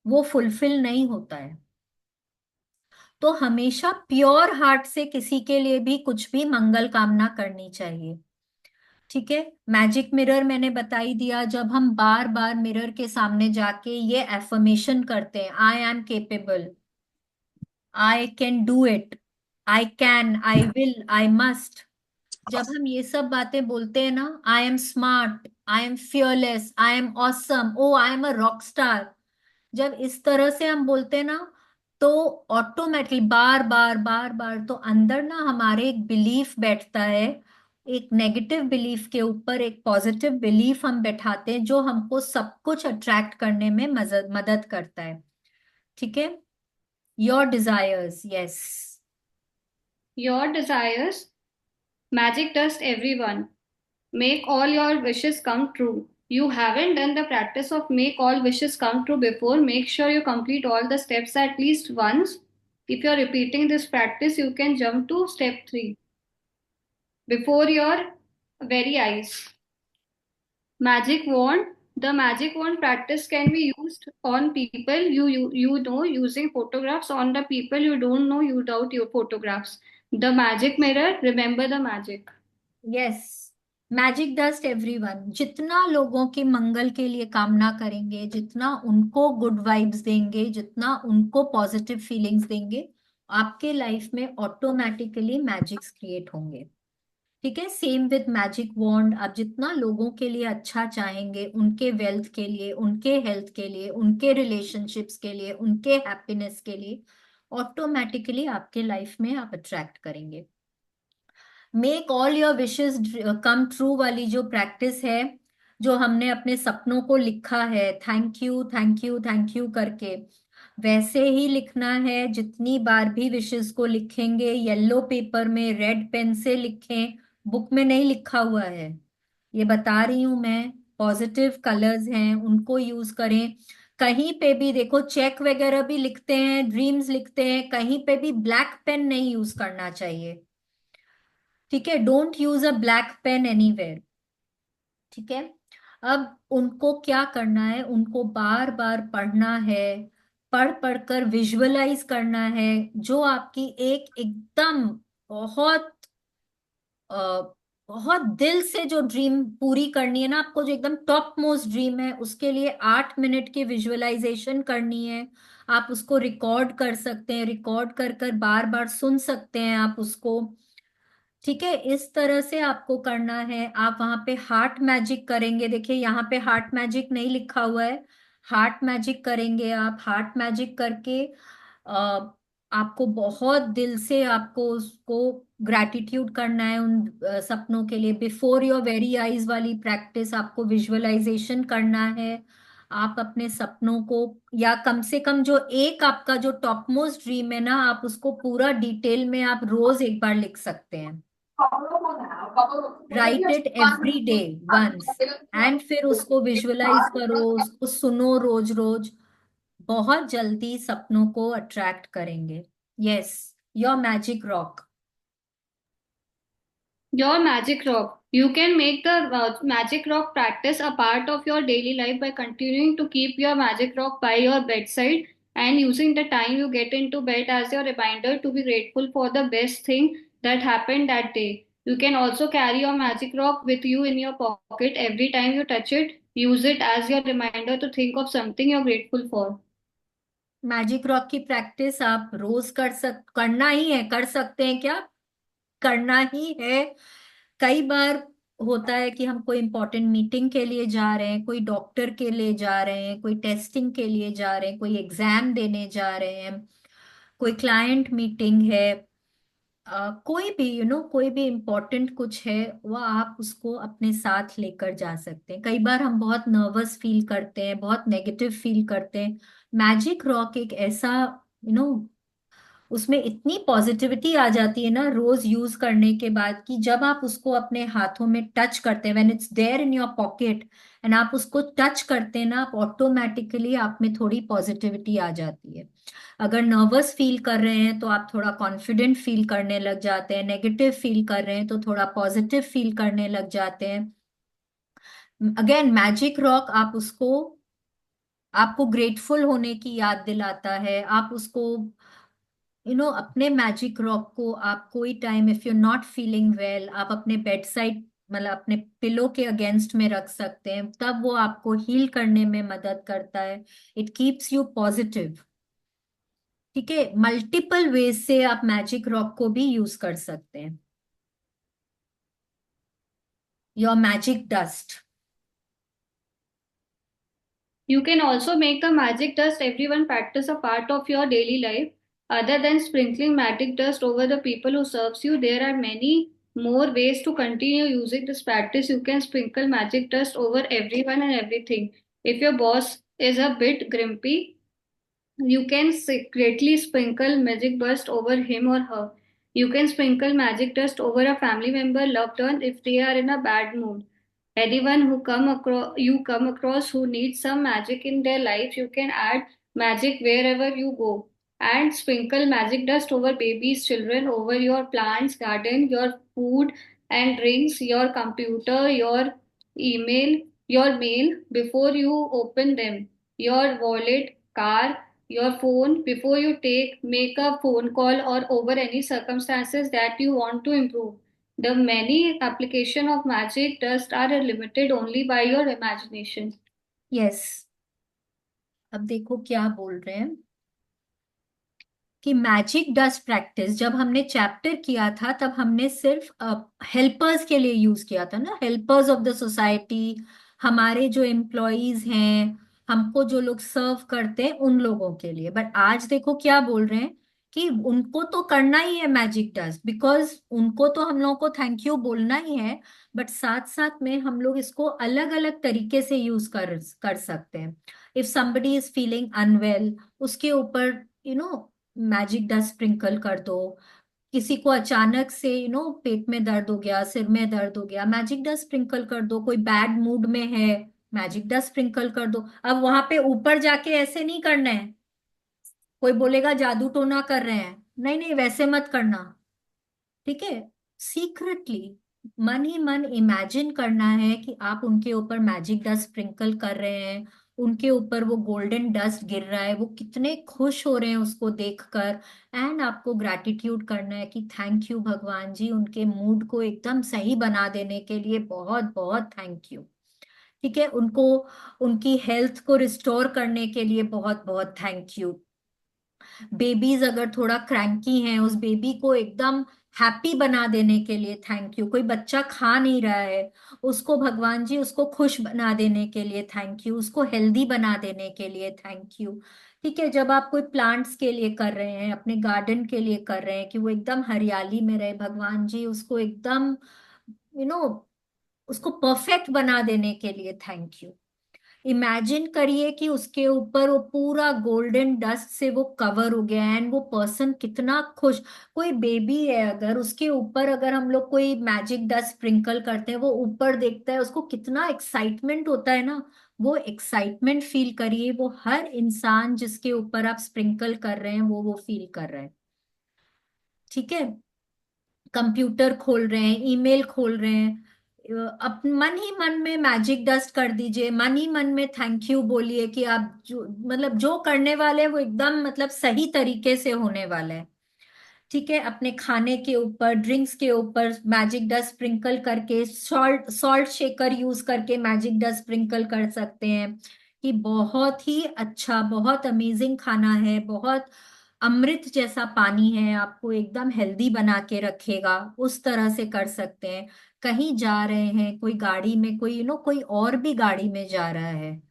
S1: वो फुलफिल नहीं होता है। तो हमेशा प्योर हार्ट से किसी के लिए भी कुछ भी मंगल कामना करनी चाहिए। ठीक है। मैजिक मिरर मैंने बता ही दिया। जब हम बार बार मिरर के सामने जाके ये एफर्मेशन करते हैं, I am capable, I can do it, I can, I will, I must, जब हम ये सब बातें बोलते हैं ना, I am smart, I am fearless, I am awesome, oh I am a rock star, जब इस तरह से हम बोलते हैं ना, तो ऑटोमेटिकली बार बार बार बार तो अंदर ना हमारे एक बिलीफ बैठता है। एक नेगेटिव बिलीफ के ऊपर एक पॉजिटिव बिलीफ हम बैठाते हैं, जो हमको सब कुछ अट्रैक्ट करने में मदद मदद करता है। ठीक है। Your desires, yes.
S2: Your desires, magic dust everyone. Make all your wishes come true. You haven't done the practice of make all wishes come true before. Make sure you complete all the steps at least once. If you're repeating this practice, you can jump to step 3 before your very eyes. Magic wand. The magic wand practice can be used on people you know, using photographs on the people you don't know, you doubt your photographs. The magic mirror. Remember the magic.
S1: Yes. Magic dust everyone, जितना लोगों के मंगल के लिए कामना करेंगे, जितना उनको good vibes देंगे, जितना उनको पॉजिटिव फीलिंग्स देंगे, आपके लाइफ में ऑटोमेटिकली मैजिक्स क्रिएट होंगे। ठीक है। सेम विद मैजिक वॉन्ड, आप जितना लोगों के लिए अच्छा चाहेंगे, उनके वेल्थ के लिए, उनके हेल्थ के लिए, उनके रिलेशनशिप्स के लिए, उनके हैप्पीनेस के लिए, ऑटोमेटिकली आपके लाइफ में आप अट्रैक्ट करेंगे। Make all your wishes come true वाली जो प्रैक्टिस है, जो हमने अपने सपनों को लिखा है thank you thank you thank you करके, वैसे ही लिखना है। जितनी बार भी विशेस को लिखेंगे, येलो पेपर में रेड पेन से लिखें, बुक में नहीं लिखा हुआ है, ये बता रही हूं मैं। पॉजिटिव कलर्स हैं, उनको यूज करें। कहीं पे भी देखो, चेक वगैरह भी लिखते हैं, ड्रीम्स लिखते हैं, कहीं पे भी ब्लैक पेन नहीं यूज करना चाहिए। ठीक है। Don't use a black pen anywhere. ठीक है। अब उनको क्या करना है, उनको बार बार पढ़ना है, पढ़ पढ़कर विजुअलाइज करना है, जो आपकी एक एकदम बहुत बहुत दिल से जो ड्रीम पूरी करनी है ना आपको, जो एकदम टॉप मोस्ट ड्रीम है, उसके लिए 8 मिनट की विजुअलाइजेशन करनी है। आप उसको रिकॉर्ड कर सकते हैं, रिकॉर्ड कर कर बार बार सुन सकते हैं आप उसको। ठीक है। इस तरह से आपको करना है। आप वहां पे हार्ट मैजिक करेंगे, देखिए यहाँ पे हार्ट मैजिक नहीं लिखा हुआ है। हार्ट मैजिक करेंगे आप। हार्ट मैजिक करके आपको बहुत दिल से आपको उसको ग्रैटिट्यूड करना है उन सपनों के लिए। बिफोर योर वेरी आईज वाली प्रैक्टिस, आपको विजुअलाइजेशन करना है। आप अपने सपनों को, या कम से कम जो एक आपका जो टॉप मोस्ट ड्रीम है ना, आप उसको पूरा डिटेल में आप रोज एक बार लिख सकते हैं। Write it every day once, and फिर उसको विजुअलाइज करो, उसको सुनो रोज रोज। बहुत जल्दी सपनों को अट्रैक्ट करेंगे। Yes. Your magic rock.
S2: Your magic rock. You can make the magic rock practice a part of your daily life by continuing to keep your magic rock by your bedside and using the time you get into bed as your reminder to be grateful for the best thing that happened that day. You can also carry your magic rock with you in your pocket every time you touch it. Use it as your reminder to think of something you're grateful for.
S1: Magic rock की practice आप रोज करना ही है, कर सकते हैं क्या, करना ही है। कई बार होता है कि हम कोई इंपॉर्टेंट मीटिंग के लिए जा रहे हैं, कोई डॉक्टर के लिए जा रहे हैं, कोई टेस्टिंग के लिए जा रहे हैं, कोई एग्जाम देने जा रहे हैं, कोई क्लाइंट मीटिंग है, कोई भी कोई भी इम्पोर्टेंट कुछ है, वो आप उसको अपने साथ लेकर जा सकते हैं। कई बार हम बहुत नर्वस फील करते हैं, बहुत नेगेटिव फील करते हैं। मैजिक रॉक एक ऐसा यू नो उसमें इतनी पॉजिटिविटी आ जाती है ना रोज यूज करने के बाद, कि जब आप उसको अपने हाथों में टच करते हैं, when it's there in your pocket and आप उसको टच करते हैं ना, आप ऑटोमेटिकली आप में थोड़ी पॉजिटिविटी आ जाती है। अगर नर्वस फील कर रहे हैं तो आप थोड़ा कॉन्फिडेंट फील करने लग जाते हैं, नेगेटिव फील कर रहे हैं तो थोड़ा पॉजिटिव फील करने लग जाते हैं। अगेन मैजिक रॉक आप उसको आपको ग्रेटफुल होने की याद दिलाता है। आप उसको अपने मैजिक रॉक को आप कोई time, if you not feeling well, आप अपने बेड साइड मतलब अपने पिलो के अगेंस्ट में रख सकते हैं, तब वो आपको हील करने में मदद करता है। It keeps you positive. ठीक है, मल्टीपल वेज से आप मैजिक रॉक को भी यूज कर सकते हैं। Your magic dust.
S2: You can also make the magic dust everyone practice a part of your daily life. Other than sprinkling magic dust over the people who serves you, there are many more ways to continue using this practice. You can sprinkle magic dust over everyone and everything. If your boss is a bit grumpy, you can secretly sprinkle magic dust over him or her. You can sprinkle magic dust over a family member, loved one if they are in a bad mood. Anyone who come across who needs some magic in their life, you can add magic wherever you go. And sprinkle magic dust over babies, children, over your plants, garden, your food and drinks, your computer, your email, your mail before you open them, your wallet, car, your phone before you make a phone call or over any circumstances that you want to improve. The many application of magic dust are limited only by your imagination.
S1: Yes, अब देखो क्या बोल रहे हैं कि magic dust practice जब हमने chapter किया था तब हमने सिर्फ हेल्पर्स के लिए यूज किया था ना, हेल्पर्स ऑफ द सोसाइटी, हमारे जो एम्प्लॉयज हैं, हमको जो लोग सर्व करते हैं उन लोगों के लिए। बट आज देखो क्या बोल रहे हैं कि उनको तो करना ही है मैजिक डस्ट, बिकॉज उनको तो हम लोगों को थैंक यू बोलना ही है। बट साथ साथ में हम लोग इसको अलग अलग तरीके से यूज कर सकते हैं। If somebody is feeling unwell, उसके ऊपर मैजिक डस्ट स्प्रिंकल कर दो। किसी को अचानक से पेट में दर्द हो गया, सिर में दर्द हो गया, मैजिक डस्ट स्प्रिंकल कर दो। कोई बैड मूड में है, मैजिक डस्ट स्प्रिंकल कर दो। अब वहां पे ऊपर जाके ऐसे नहीं करना है, कोई बोलेगा जादू टोना कर रहे हैं, नहीं नहीं वैसे मत करना। ठीक है, सीक्रेटली मन ही मन इमेजिन करना है कि आप उनके ऊपर मैजिक डस्ट स्प्रिंकल कर रहे हैं, उनके ऊपर वो गोल्डन डस्ट गिर रहा है, वो कितने खुश हो रहे हैं उसको देखकर। एंड आपको ग्रैटिट्यूड करना है कि थैंक यू भगवान जी, उनके मूड को एकदम सही बना देने के लिए बहुत बहुत थैंक यू। ठीक है, उनको उनकी हेल्थ को रिस्टोर करने के लिए बहुत बहुत थैंक यू। बेबीज अगर थोड़ा क्रैंकी हैं, उस बेबी को एकदम हैप्पी बना देने के लिए थैंक यू। कोई बच्चा खा नहीं रहा है, उसको भगवान जी उसको खुश बना देने के लिए थैंक यू, उसको हेल्दी बना देने के लिए थैंक यू। ठीक है, जब आप कोई प्लांट्स के लिए कर रहे हैं, अपने गार्डन के लिए कर रहे हैं कि वो एकदम हरियाली में रहे, भगवान जी उसको एकदम यू नो उसको परफेक्ट बना देने के लिए थैंक यू। इमेजिन करिए कि उसके ऊपर वो पूरा गोल्डन डस्ट से वो कवर हो गया एंड वो पर्सन कितना खुश। कोई बेबी है, अगर उसके ऊपर अगर हम लोग कोई मैजिक डस्ट स्प्रिंकल करते हैं, वो ऊपर देखता है, उसको कितना एक्साइटमेंट होता है ना। वो एक्साइटमेंट फील करिए, वो हर इंसान जिसके ऊपर आप स्प्रिंकल कर रहे हैं वो फील कर रहा है। ठीक है, कंप्यूटर खोल रहे हैं, ईमेल खोल रहे हैं, अब मन ही मन में मैजिक डस्ट कर दीजिए, मन ही मन में थैंक यू बोलिए कि आप जो जो करने वाले हैं वो एकदम सही तरीके से होने वाला है। ठीक है, अपने खाने के ऊपर, ड्रिंक्स के ऊपर मैजिक डस्ट स्प्रिंकल करके, सॉल्ट सॉल्ट शेकर यूज करके मैजिक डस्ट स्प्रिंकल कर सकते हैं, कि बहुत ही अच्छा, बहुत अमेजिंग खाना है, बहुत अमृत जैसा पानी है, आपको एकदम हेल्दी बना के रखेगा, उस तरह से कर सकते हैं। कहीं जा रहे हैं, कोई गाड़ी में, कोई कोई और भी गाड़ी में जा रहा है,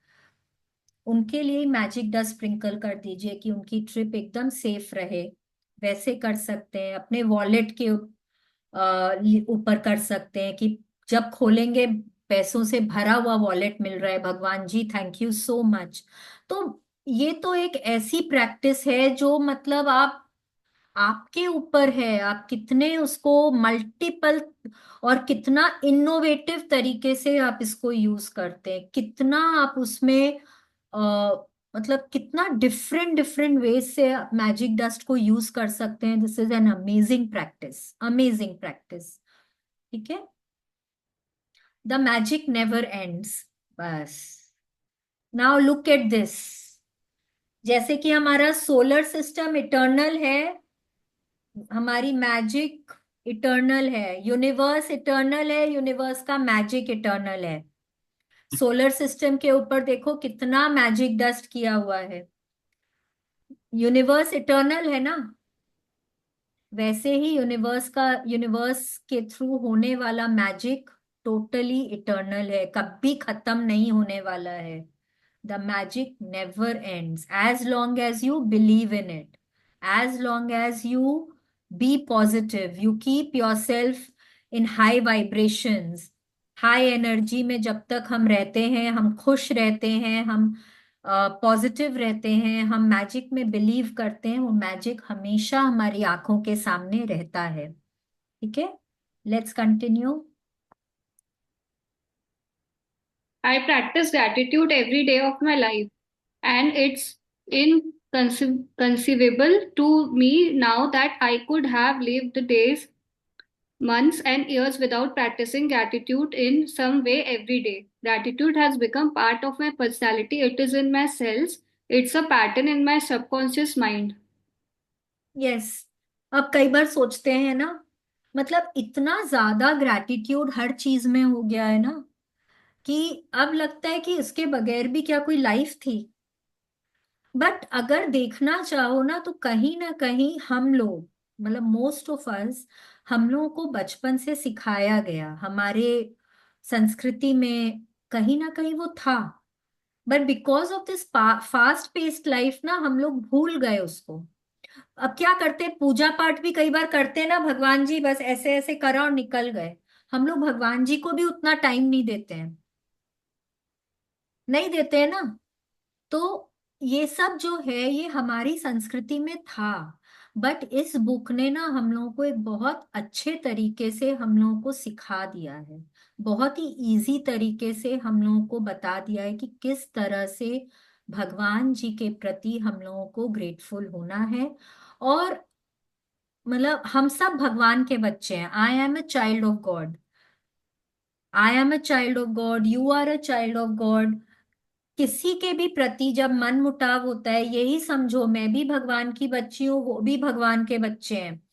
S1: उनके लिए मैजिक डस्ट स्प्रिंकल कर दीजिए कि उनकी ट्रिप एकदम सेफ रहे। वैसे कर सकते हैं, अपने वॉलेट के ऊपर कर सकते हैं कि जब खोलेंगे, पैसों से भरा हुआ वॉलेट मिल रहा है, भगवान जी थैंक यू सो मच। तो ये तो एक ऐसी प्रैक्टिस है जो मतलब आप, आपके ऊपर है, आप कितने उसको मल्टीपल और कितना इनोवेटिव तरीके से आप इसको यूज करते हैं, कितना आप उसमें मतलब कितना डिफरेंट डिफरेंट वेज से मैजिक डस्ट को यूज कर सकते हैं। This is an amazing practice, amazing practice. ठीक है, द मैजिक नेवर एंड्स। बस, नाउ लुक एट दिस, जैसे कि हमारा सोलर सिस्टम इटर्नल है, हमारी मैजिक इटर्नल है, यूनिवर्स इटर्नल है, यूनिवर्स का मैजिक इटर्नल है। सोलर सिस्टम के ऊपर देखो कितना मैजिक डस्ट किया हुआ है, यूनिवर्स इटर्नल है ना। वैसे ही यूनिवर्स के थ्रू होने वाला मैजिक टोटली इटर्नल है, कभी खत्म नहीं होने वाला है। The magic never ends as long as you believe in it, as long as you be positive, you keep yourself in high vibrations, high energy में जब तक हम रहते हैं, हम खुश रहते हैं, हम पॉजिटिव रहते हैं, हम मैजिक में बिलीव करते हैं, वो मैजिक हमेशा हमारी आंखों के सामने रहता है। ठीक है, let's continue.
S2: I practice gratitude every day of my life, and it's inconceivable to me now that I could have lived the days, months, and years without practicing gratitude in some way every day. Gratitude has become part of my personality, it is in my cells, it's a pattern in my subconscious mind.
S1: Yes, अब कई बार सोचते हैं ना, मतलब इतना ज्यादा gratitude हर चीज में हो गया है ना, कि अब लगता है कि इसके बगैर भी क्या कोई लाइफ थी। बट अगर देखना चाहो ना कहीं हम लोग, मतलब मोस्ट ऑफ अस, हम लोगों को बचपन से सिखाया गया, हमारे संस्कृति में कहीं ना कहीं वो था। But because of this fast paced life ना, हम लोग भूल गए उसको। अब क्या करते, पूजा पाठ भी कई बार करते हैं ना, भगवान जी बस ऐसे ऐसे करा और निकल गए। हम लोग भगवान जी को भी उतना टाइम नहीं देते हैं, नहीं देते हैं ना। तो ये सब जो है, ये हमारी संस्कृति में था। बट इस बुक ने ना हम लोगों को एक बहुत अच्छे तरीके से हम लोगों को सिखा दिया है, बहुत ही इजी तरीके से हम लोगों को बता दिया है कि किस तरह से भगवान जी के प्रति हम लोगों को ग्रेटफुल होना है। और मतलब हम सब भगवान के बच्चे हैं, I am a child of God, I am a child of God, you are a child of God. किसी के भी प्रति जब मन मुटाव होता है, यही समझो मैं भी भगवान की बच्ची हूँ, वो भी भगवान के बच्चे हैं।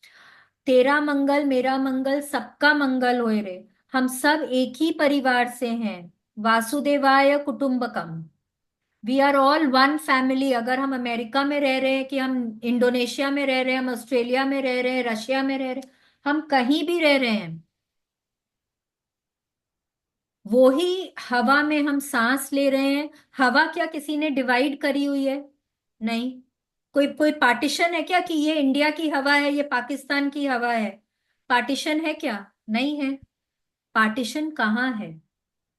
S1: तेरा मंगल मेरा मंगल, सबका मंगल होए रे। हम सब एक ही परिवार से हैं, वासुदेवाय कुटुंबकम, we are all one family. अगर हम अमेरिका में रह रहे हैं, कि हम इंडोनेशिया में रह रहे हैं, हम ऑस्ट्रेलिया में रह रहे हैं, रशिया में रह रहे हैं, हम कहीं भी रह रहे हैं, वो ही हवा में हम सांस ले रहे हैं। हवा क्या किसी ने डिवाइड करी हुई है? नहीं। कोई कोई पार्टीशन है क्या कि ये इंडिया की हवा है, ये पाकिस्तान की हवा है? पार्टीशन है क्या? नहीं है। पार्टीशन कहाँ है?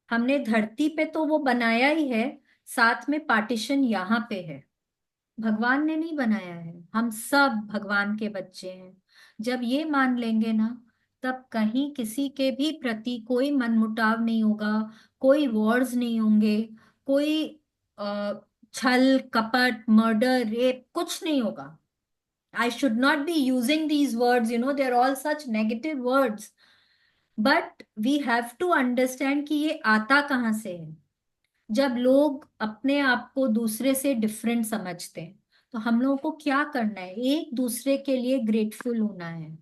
S1: हमने धरती पे तो वो बनाया ही है, साथ में पार्टीशन यहाँ पे है। भगवान ने नहीं बनाया है, हम सब भगवान के बच्चे हैं। जब ये मान लेंगे ना, तब कहीं किसी के भी प्रति कोई मनमुटाव नहीं होगा, कोई वॉर्स नहीं होंगे, कोई अ, छल कपट मर्डर रेप कुछ नहीं होगा। I should not be using these words, they are all such negative words. But we have to understand कि ये आता कहाँ से है। जब लोग अपने आप को दूसरे से डिफरेंट समझते हैं, तो हम लोगों को क्या करना है, एक दूसरे के लिए ग्रेटफुल होना है।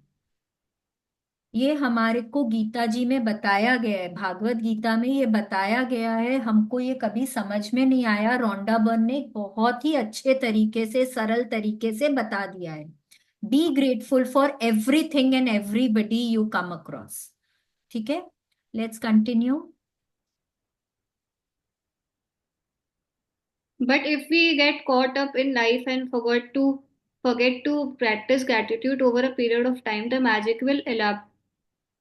S1: ये हमारे को गीता जी में बताया गया है, भागवत गीता में ये बताया गया है। हमको ये कभी समझ में नहीं आया, रॉन्डा बर्न ने बहुत ही अच्छे तरीके से, सरल तरीके से बता दिया है। Be grateful for everything and everybody you come across. ठीक है, let's continue.
S2: But if we get caught up in life and forget to practice gratitude over a period of time, the magic will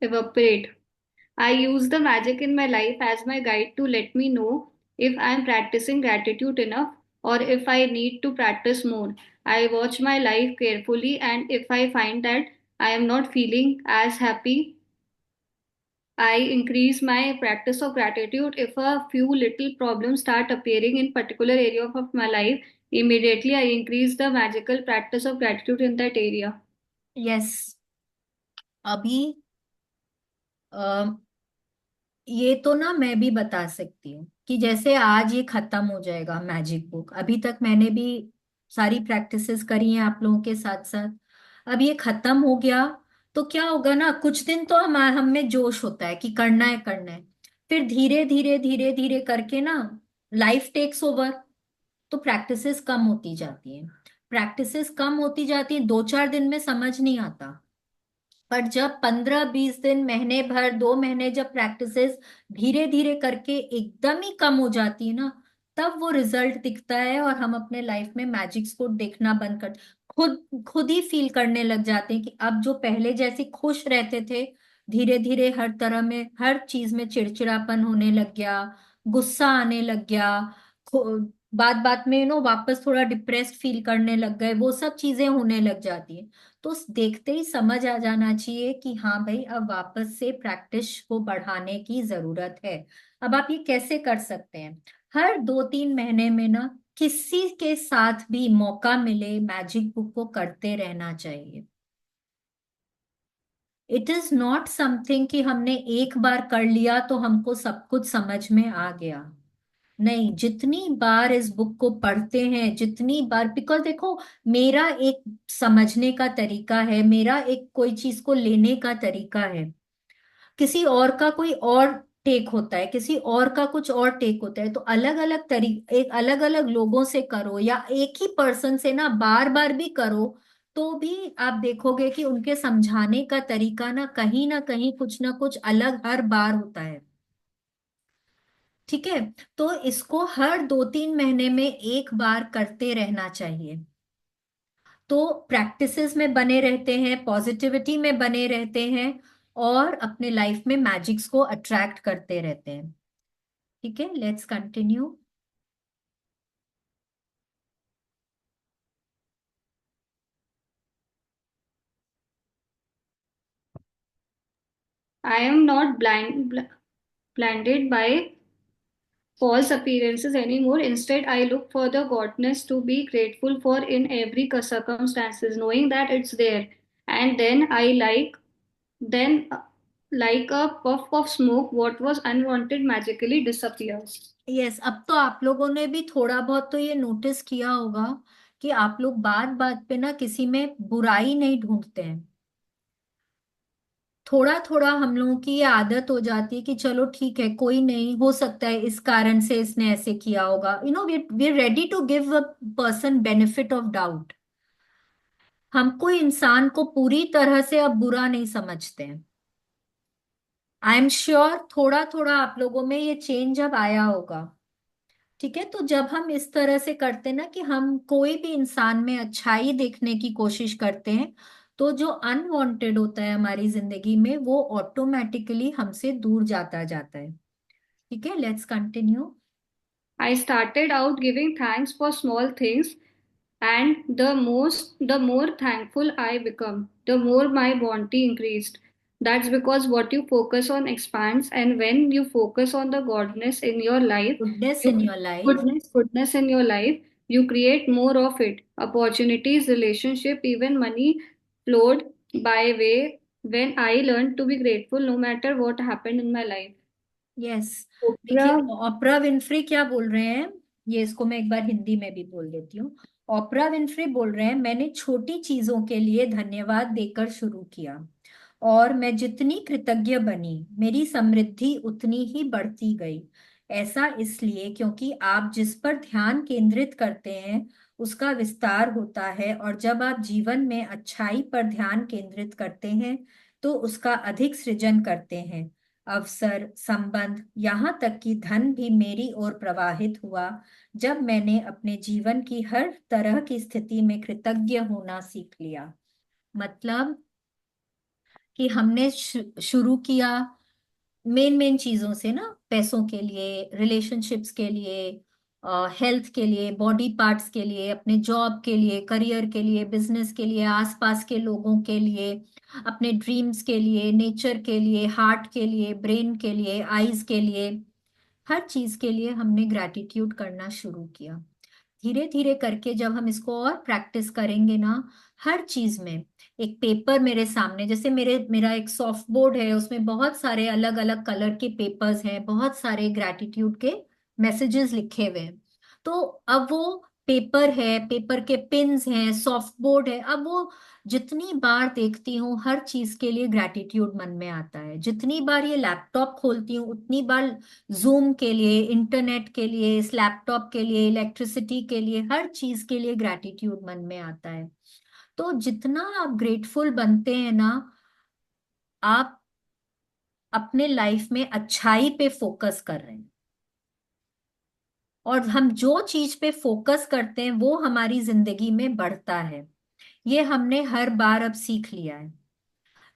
S2: evaporate. I use the magic in my life as my guide to let me know if I am practicing gratitude enough or if I need to practice more. I watch my life carefully, and if I find that I am not feeling as happy, I increase my practice of gratitude. If a few little problems start appearing in particular area of my life, immediately I increase the magical practice of gratitude in that area.
S1: Yes, अभी ये तो ना मैं भी बता सकती हूँ कि जैसे आज ये खत्म हो जाएगा मैजिक बुक, अभी तक मैंने भी सारी प्रैक्टिसेस करी हैं आप लोगों के साथ साथ। अब ये खत्म हो गया तो क्या होगा ना, कुछ दिन तो हम में जोश होता है कि करना है करना है। फिर धीरे धीरे धीरे धीरे करके ना लाइफ टेक्स ओवर, तो प्रैक्टिसेस कम होती जाती हैं। प्रैक्टिसेस कम होती जाती हैं, 2-4 दिन में समझ नहीं आता, पर जब 15-20 दिन, महीने भर, 2 महीने जब प्रैक्टिसेस धीरे धीरे करके एकदम ही कम हो जाती है ना, तब वो रिजल्ट दिखता है और हम अपने लाइफ में मैजिक्स को देखना बंद कर, खुद खुद ही फील करने लग जाते हैं कि अब जो पहले जैसे खुश रहते थे, धीरे धीरे हर तरह में, हर चीज में चिड़चिड़ापन होने लग गया, गुस्सा आने लग गया, बात बात में वापस थोड़ा डिप्रेस्ड फील करने लग गए, वो सब चीजें होने लग जाती है। तो देखते ही समझ आ जाना चाहिए कि हाँ भाई, अब वापस से प्रैक्टिस को बढ़ाने की जरूरत है। अब आप ये कैसे कर सकते हैं, हर 2-3 महीने में ना किसी के साथ भी मौका मिले मैजिक बुक को करते रहना चाहिए। इट इज नॉट समथिंग कि हमने एक बार कर लिया तो हमको सब कुछ समझ में आ गया। नहीं, जितनी बार इस बुक को पढ़ते हैं, जितनी बार, बिकॉज देखो, मेरा एक समझने का तरीका है, मेरा एक कोई चीज को लेने का तरीका है, किसी और का कोई और टेक होता है, किसी और का कुछ और टेक होता है। तो अलग अलग एक अलग अलग लोगों से करो या एक ही पर्सन से ना बार बार भी करो, तो भी आप देखोगे कि उनके समझाने का तरीका ना कहीं कुछ ना कुछ अलग हर बार होता है। ठीक है, तो इसको हर 2-3 महीने में एक बार करते रहना चाहिए, तो प्रैक्टिसेस में बने रहते हैं, पॉजिटिविटी में बने रहते हैं, और अपने लाइफ में मैजिक्स को अट्रैक्ट करते रहते हैं। ठीक है, let's continue.
S2: I am not blinded by false appearances anymore. Instead, I look for the godness to be grateful for in every circumstances, knowing that it's there. And then like a puff of smoke, what was unwanted magically disappears.
S1: Yes, अब तो आप लोगों ने भी थोड़ा बहुत तो ये नोटिस किया होगा कि आप लोग बात बात पे ना किसी में बुराई नहीं ढूंढते हैं। थोड़ा थोड़ा हम लोगों की ये आदत हो जाती है कि चलो ठीक है, कोई नहीं, हो सकता है इस कारण से इसने ऐसे किया होगा। We are ready to give a person benefit of doubt. हम कोई इंसान को पूरी तरह से अब बुरा नहीं समझते हैं। आई एम श्योर थोड़ा थोड़ा आप लोगों में ये चेंज अब आया होगा। ठीक है, तो जब हम इस तरह से करते हैं ना कि हम कोई भी इंसान में अच्छाई देखने की कोशिश करते हैं, तो जो अनवांटेड होता है हमारी जिंदगी में वो ऑटोमेटिकली हमसे दूर जाता जाता है। ठीक है, let's continue.
S2: I started out giving thanks for small things, and the more thankful I become, the more my bounty increased. That's because what you focus on expands, and when you focus on the godness in your life,
S1: goodness
S2: you
S1: in your life.
S2: goodness in your life, you create more of it. Opportunities, relationship, even money flowed by way when I learned to be grateful no matter what happened in my life.
S1: Yes, देखिए
S2: Oprah
S1: ओपरा Winfrey क्या बोल रहे हैं, ये इसको मैं एक बार हिंदी में भी बोल देती हूँ। ओपरा विनफ्रे बोल रहे हैं, मैंने छोटी चीजों के लिए धन्यवाद देकर शुरू किया और मैं जितनी कृतज्ञ बनी मेरी समृद्धि उतनी ही बढ़ती गई। ऐसा इसलिए क्योंकि आप जिस पर ध्यान केंद्रित करते हैं उसका विस्तार होता है, और जब आप जीवन में अच्छाई पर ध्यान केंद्रित करते हैं तो उसका अधिक सृजन करते हैं। अवसर, संबंध, यहाँ तक कि धन भी मेरी ओर प्रवाहित हुआ जब मैंने अपने जीवन की हर तरह की स्थिति में कृतज्ञ होना सीख लिया। मतलब कि हमने शुरू किया मेन मेन चीजों से ना, पैसों के लिए, रिलेशनशिप्स के लिए, हेल्थ के लिए, बॉडी पार्ट्स के लिए, अपने जॉब के लिए, करियर के लिए, बिजनेस के लिए, आसपास के लोगों के लिए, अपने ड्रीम्स के लिए, नेचर के लिए, हार्ट के लिए, ब्रेन के लिए, आईज के लिए, हर चीज के लिए हमने ग्रैटिट्यूड करना शुरू किया। धीरे धीरे करके जब हम इसको और प्रैक्टिस करेंगे ना, हर चीज में, एक पेपर मेरे सामने, जैसे मेरा एक सॉफ्ट बोर्ड है, उसमें बहुत सारे अलग अलग कलर के पेपर्स हैं, बहुत सारे ग्रैटिट्यूड के मैसेजेस लिखे हुए हैं। तो अब वो पेपर है, पेपर के पिन्स हैं, सॉफ्ट बोर्ड है, अब वो जितनी बार देखती हूँ हर चीज के लिए ग्रैटिट्यूड मन में आता है। जितनी बार ये लैपटॉप खोलती हूँ उतनी बार जूम के लिए, इंटरनेट के लिए, इस लैपटॉप के लिए, इलेक्ट्रिसिटी के लिए, हर चीज के लिए ग्रैटिट्यूड मन में आता है। तो जितना आप ग्रेटफुल बनते हैं ना, आप अपने लाइफ में अच्छाई पे फोकस कर रहे हैं, और हम जो चीज पे फोकस करते हैं वो हमारी जिंदगी में बढ़ता है। ये हमने हर बार अब सीख लिया है।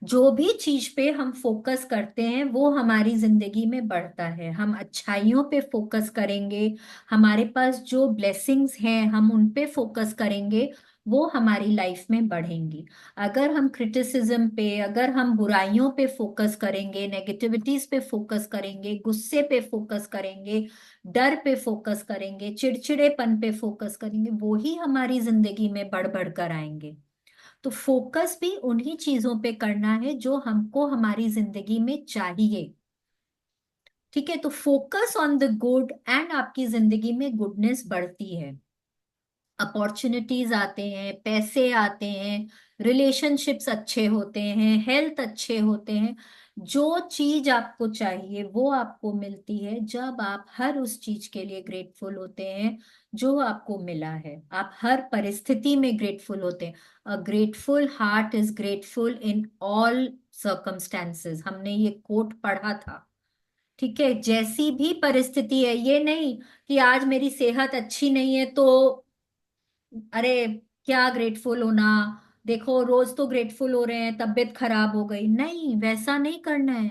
S1: जो भी चीज पे हम फोकस करते हैं वो हमारी जिंदगी में बढ़ता है। हम अच्छाइयों पे फोकस करेंगे, हमारे पास जो ब्लेसिंग्स हैं हम उन पे फोकस करेंगे, वो हमारी लाइफ में बढ़ेंगी। अगर हम क्रिटिसिज्म पे, अगर हम बुराइयों पे फोकस करेंगे, नेगेटिविटीज पे फोकस करेंगे, गुस्से पे फोकस करेंगे, डर पे फोकस करेंगे, चिड़चिड़ेपन पे फोकस करेंगे, वो ही हमारी जिंदगी में बढ़ बढ़ कर आएंगे। तो फोकस भी उन्हीं चीजों पे करना है जो हमको हमारी जिंदगी में चाहिए। ठीक है, तो focus on the good and आपकी जिंदगी में गुडनेस बढ़ती है, अपॉर्चुनिटीज आते हैं, पैसे आते हैं, रिलेशनशिप्स अच्छे होते हैं, हेल्थ अच्छे होते हैं। जो चीज आपको चाहिए वो आपको मिलती है जब आप हर उस चीज के लिए ग्रेटफुल होते हैं जो आपको मिला है। आप हर परिस्थिति में ग्रेटफुल होते हैं। अ grateful heart is grateful in all circumstances, हमने ये कोट पढ़ा था। ठीक है, जैसी भी परिस्थिति है, ये नहीं कि आज मेरी सेहत अच्छी नहीं है तो अरे क्या ग्रेटफुल होना, देखो रोज तो ग्रेटफुल हो रहे हैं, तबीयत खराब हो गई, नहीं वैसा नहीं करना है।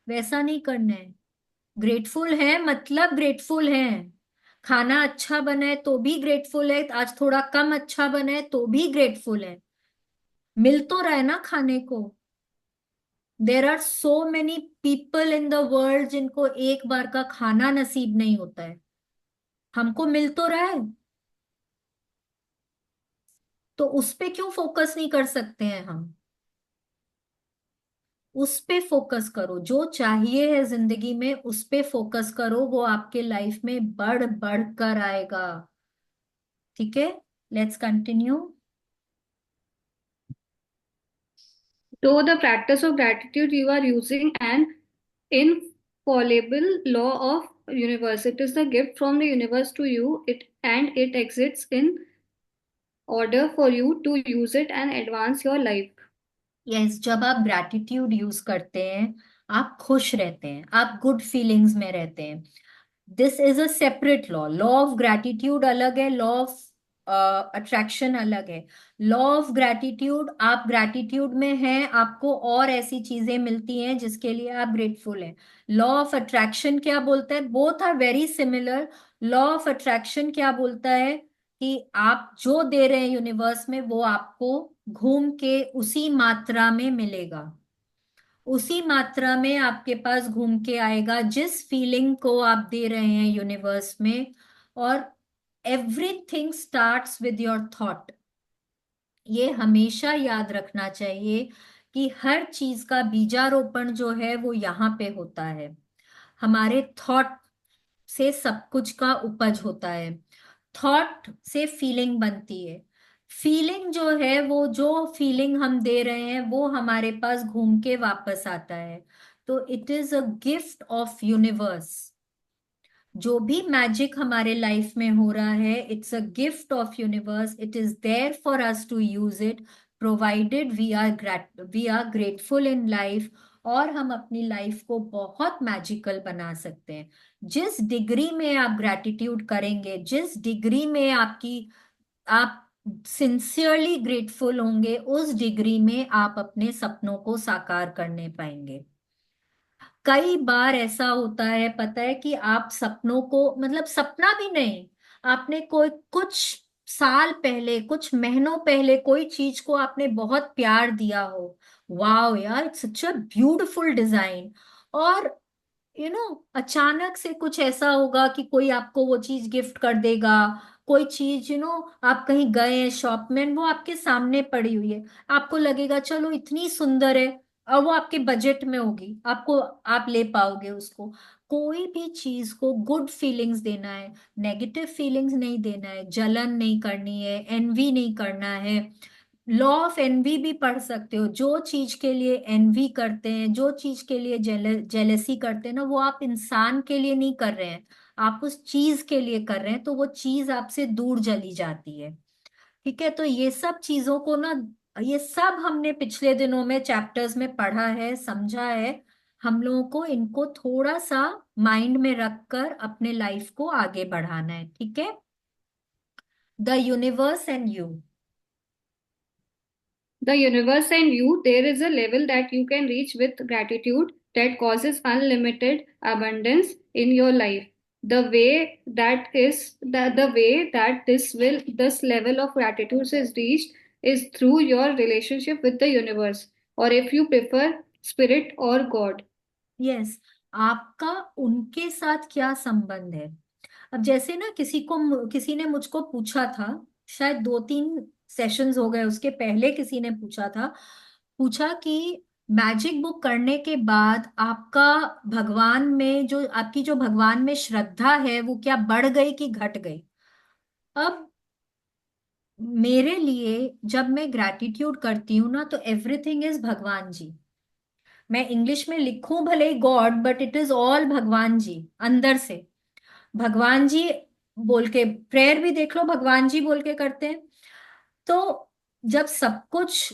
S1: वैसा नहीं करना है। ग्रेटफुल है मतलब ग्रेटफुल है। खाना अच्छा बना है तो भी ग्रेटफुल है, आज थोड़ा कम अच्छा बना है तो भी ग्रेटफुल है। मिल तो रहा है ना खाने को। There are so many people in the world जिनको एक बार का खाना नसीब नहीं होता है, हमको मिल तो रहा है। तो उस पे क्यों फोकस नहीं कर सकते हैं हम? उस पे फोकस करो, जो चाहिए है जिंदगी में उस पे फोकस करो, वो आपके लाइफ में बढ़ बढ़ कर आएगा। ठीक है, let's continue.
S2: Though the practice of gratitude, you are using an infallible law of universe. It is the gift from the universe to you, and it exists in order for you to use it and advance your life.
S1: Yes, जब आप gratitude use करते हैं आप खुश रहते हैं, आप good feelings में रहते हैं। This is a separate law. Law of gratitude अलग है, लॉ ऑफ अट्रैक्शन अलग है। लॉ ऑफ ग्रैटिट्यूड, आप ग्रैटिट्यूड में हैं, आपको और ऐसी चीजें मिलती हैं जिसके लिए आप ग्रेटफुल हैं। लॉ ऑफ अट्रैक्शन क्या बोलता है? Both are very similar. Law of attraction क्या बोलता है कि आप जो दे रहे हैं यूनिवर्स में वो आपको घूम के उसी मात्रा में मिलेगा, उसी मात्रा में आपके पास घूम के आएगा जिस फीलिंग को आप दे रहे हैं यूनिवर्स में। और everything starts with your thought. ये हमेशा याद रखना चाहिए कि हर चीज का बीजारोपण जो है वो यहाँ पे होता है। हमारे थॉट से सब कुछ का उपज होता है। थॉट से फीलिंग बनती है। फीलिंग जो है, वो जो फीलिंग हम दे रहे हैं वो हमारे पास घूम के वापस आता है। तो it is a gift of universe. जो भी मैजिक हमारे लाइफ में हो रहा है, it's a gift of universe. It is there for us to use it, provided we are grateful in life. और हम अपनी लाइफ को बहुत मैजिकल बना सकते हैं। जिस डिग्री में आप ग्रैटिट्यूड करेंगे, जिस डिग्री में आप सिंसियरली ग्रेटफुल होंगे, उस डिग्री में आप अपने सपनों को साकार करने पाएंगे। कई बार ऐसा होता है, पता है, कि आप सपनों को, मतलब सपना भी नहीं, आपने कोई कुछ साल पहले, कुछ महीनों पहले कोई चीज को आपने बहुत प्यार दिया हो। वाओ यार, it's such a beautiful design. और अचानक से कुछ ऐसा होगा कि कोई आपको वो चीज गिफ्ट कर देगा। कोई चीज, आप कहीं गए हैं शॉप में, वो आपके सामने पड़ी हुई है, आपको लगेगा चलो इतनी सुंदर है, और वो आपके बजट में होगी, आप ले पाओगे उसको। कोई भी चीज को गुड फीलिंग्स देना है, नेगेटिव फीलिंग्स नहीं देना है, जलन नहीं करनी है, एनवी नहीं करना है। लॉ ऑफ एनवी भी पढ़ सकते हो। जो चीज के लिए एनवी करते हैं, जो चीज के लिए जेलेसी करते हैं ना, वो आप इंसान के लिए नहीं कर रहे हैं, आप उस चीज के लिए कर रहे हैं, तो वो चीज आपसे दूर चली जाती है। ठीक है, तो ये सब चीजों को ना, ये सब हमने पिछले दिनों में चैप्टर्स में पढ़ा है, समझा है। हम लोगों को इनको थोड़ा सा माइंड में रखकर अपने लाइफ को आगे बढ़ाना है। ठीक है। The universe and you.
S2: The universe and you, there is a level that you can reach with gratitude that causes unlimited abundance in your life. The way that this level of gratitude is reached is through your relationship with the universe, or if you prefer, spirit or God.
S1: Yes. आपका उनके साथ क्या संबंध है? अब जैसे ना, किसी ने मुझको पूछा था, शायद 2-3 सेशंस हो गए, उसके पहले किसी ने पूछा कि मैजिक बुक करने के बाद आपकी जो भगवान में श्रद्धा है, वो क्या बढ़ गई कि घट गई? अब मेरे लिए, जब मैं ग्रैटिट्यूड करती हूँ ना, तो एवरीथिंग इज भगवान जी। मैं इंग्लिश में लिखूं भले ही God, but it is all भगवान जी अंदर से। भगवान जी बोल के प्रेयर भी देख लो, भगवान जी बोल के करते हैं। तो जब सब कुछ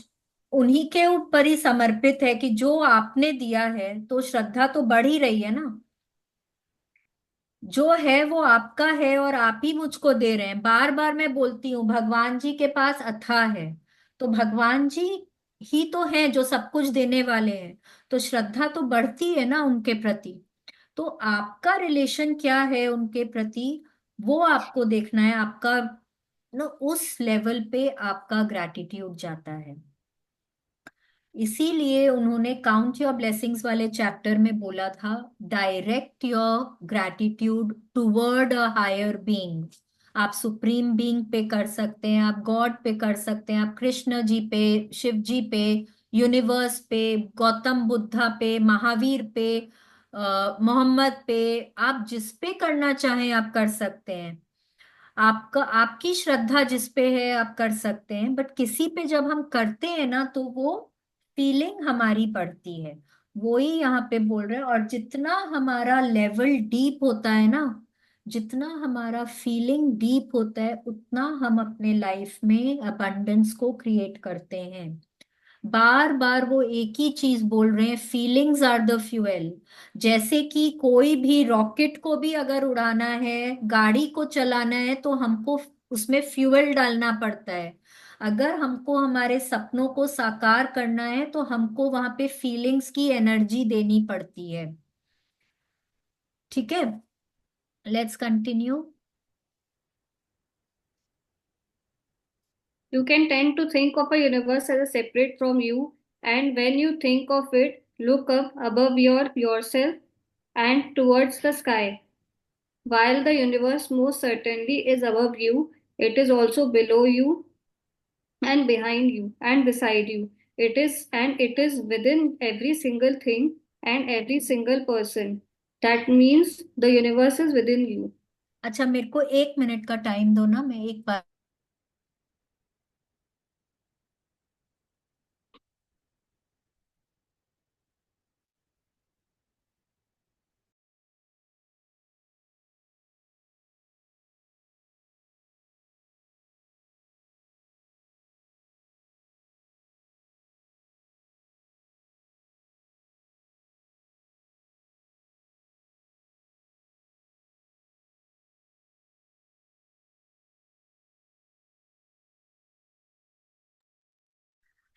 S1: उन्हीं के ऊपर ही समर्पित है कि जो आपने दिया है, तो श्रद्धा तो बढ़ ही रही है ना। जो है वो आपका है, और आप ही मुझको दे रहे हैं। बार बार मैं बोलती हूँ, भगवान जी के पास अथाह है। तो भगवान जी ही तो हैं जो सब कुछ देने वाले हैं। तो श्रद्धा तो बढ़ती है ना उनके प्रति। तो आपका रिलेशन क्या है उनके प्रति, वो आपको देखना है। आपका उस लेवल पे आपका ग्रैटिट्यूड जाता है। इसीलिए उन्होंने काउंट योर ब्लेसिंग्स वाले चैप्टर में बोला था, direct your gratitude toward a higher being. आप सुप्रीम बीइंग पे कर सकते हैं, आप गॉड पे कर सकते हैं, आप कृष्ण जी पे, शिव जी पे, यूनिवर्स पे, गौतम बुद्धा पे, महावीर पे, मोहम्मद पे। आप जिस पे करना चाहें आप कर सकते हैं। आपकी श्रद्धा जिस पे है आप कर सकते हैं, बट किसी पे जब हम करते हैं ना, तो वो फीलिंग हमारी बढ़ती है। वो ही यहाँ पे बोल रहे हैं। और जितना हमारा लेवल डीप होता है ना, जितना हमारा फीलिंग डीप होता है, उतना हम अपने लाइफ में अबंडेंस को क्रिएट करते हैं। बार बार वो एक ही चीज बोल रहे हैं, फीलिंग्स आर द फ्यूएल। जैसे कि कोई भी रॉकेट को भी अगर उड़ाना है, गाड़ी को चलाना है, तो हमको उसमें फ्यूएल डालना पड़ता है। अगर हमको हमारे सपनों को साकार करना है, तो हमको वहां पे फीलिंग्स की एनर्जी देनी पड़ती है। ठीक है, let's continue.
S2: You can tend to think of a universe as a separate from you, and when you think of it, look up above yourself and towards the sky. While the universe most certainly is above you, it is also below you and behind you and beside you. It is within every single thing and every single person. That means the universe is within you.
S1: अच्छा, मेरे को 1 minute का time दो ना, मैं एक बार।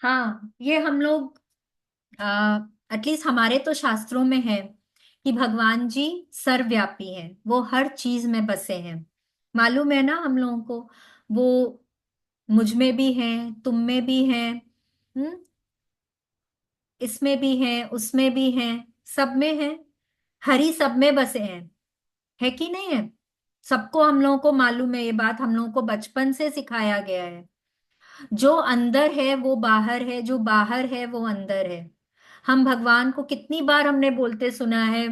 S1: हाँ, ये हम लोग एटलीस्ट हमारे तो शास्त्रों में है कि भगवान जी सर्वव्यापी हैं, वो हर चीज में बसे हैं। मालूम है ना हम लोगों को। वो मुझ में भी हैं, तुम में भी हैं, इसमें भी हैं, उसमें भी हैं, सब में हैं। हरि सब में बसे हैं, है कि नहीं है? सबको हम लोगों को मालूम है, ये बात हम लोगों को बचपन से सिखाया गया है। जो अंदर है वो बाहर है, जो बाहर है वो अंदर है। हम भगवान को कितनी बार हमने बोलते सुना है,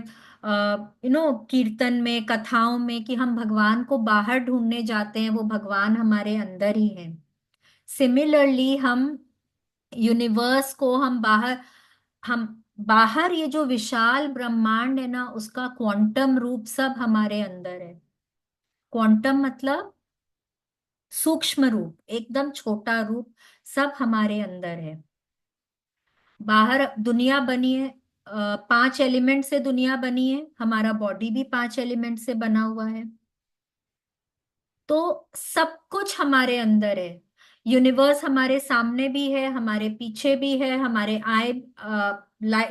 S1: कीर्तन में, कथाओं में, कि हम भगवान को बाहर ढूंढने जाते हैं, वो भगवान हमारे अंदर ही है। सिमिलरली हम यूनिवर्स को हम बाहर, ये जो विशाल ब्रह्मांड है ना, उसका क्वांटम रूप सब हमारे अंदर है। क्वांटम मतलब सूक्ष्म रूप, एकदम छोटा रूप, सब हमारे अंदर है। बाहर दुनिया बनी है, 5 एलिमेंट से दुनिया बनी है, हमारा बॉडी भी 5 एलिमेंट से बना हुआ है। तो सब कुछ हमारे अंदर है। यूनिवर्स हमारे सामने भी है, हमारे पीछे भी है, हमारे आए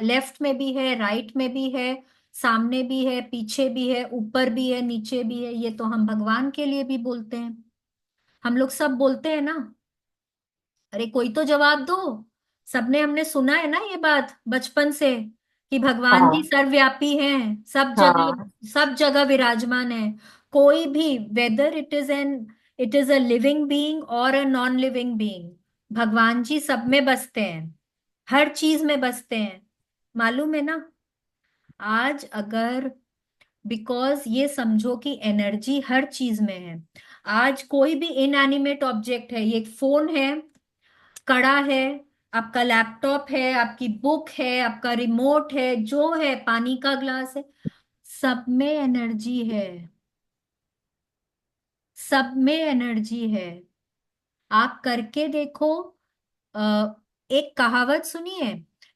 S1: लेफ्ट में भी है, राइट में भी है, सामने भी है, पीछे भी है, ऊपर भी है, नीचे भी है। ये तो हम भगवान के लिए भी बोलते हैं, हम लोग सब बोलते हैं ना। अरे कोई तो जवाब दो। सबने, हमने सुना है ना ये बात बचपन से, कि भगवान जी
S3: हाँ
S1: सर्वव्यापी हैं,
S3: हाँ
S1: सब जगह विराजमान है। कोई भी, whether it is a living being और अ नॉन लिविंग बीइंग, भगवान जी सब में बसते हैं, हर चीज में बसते हैं। मालूम है ना? आज अगर, बिकॉज ये समझो कि एनर्जी हर चीज में है। आज कोई भी इनएनिमेट ऑब्जेक्ट है, ये फोन है, कड़ा है, आपका लैपटॉप है, आपकी बुक है, आपका रिमोट है, जो है, पानी का ग्लास है, सब में एनर्जी है, सब में एनर्जी है। आप करके देखो। एक कहावत सुनी है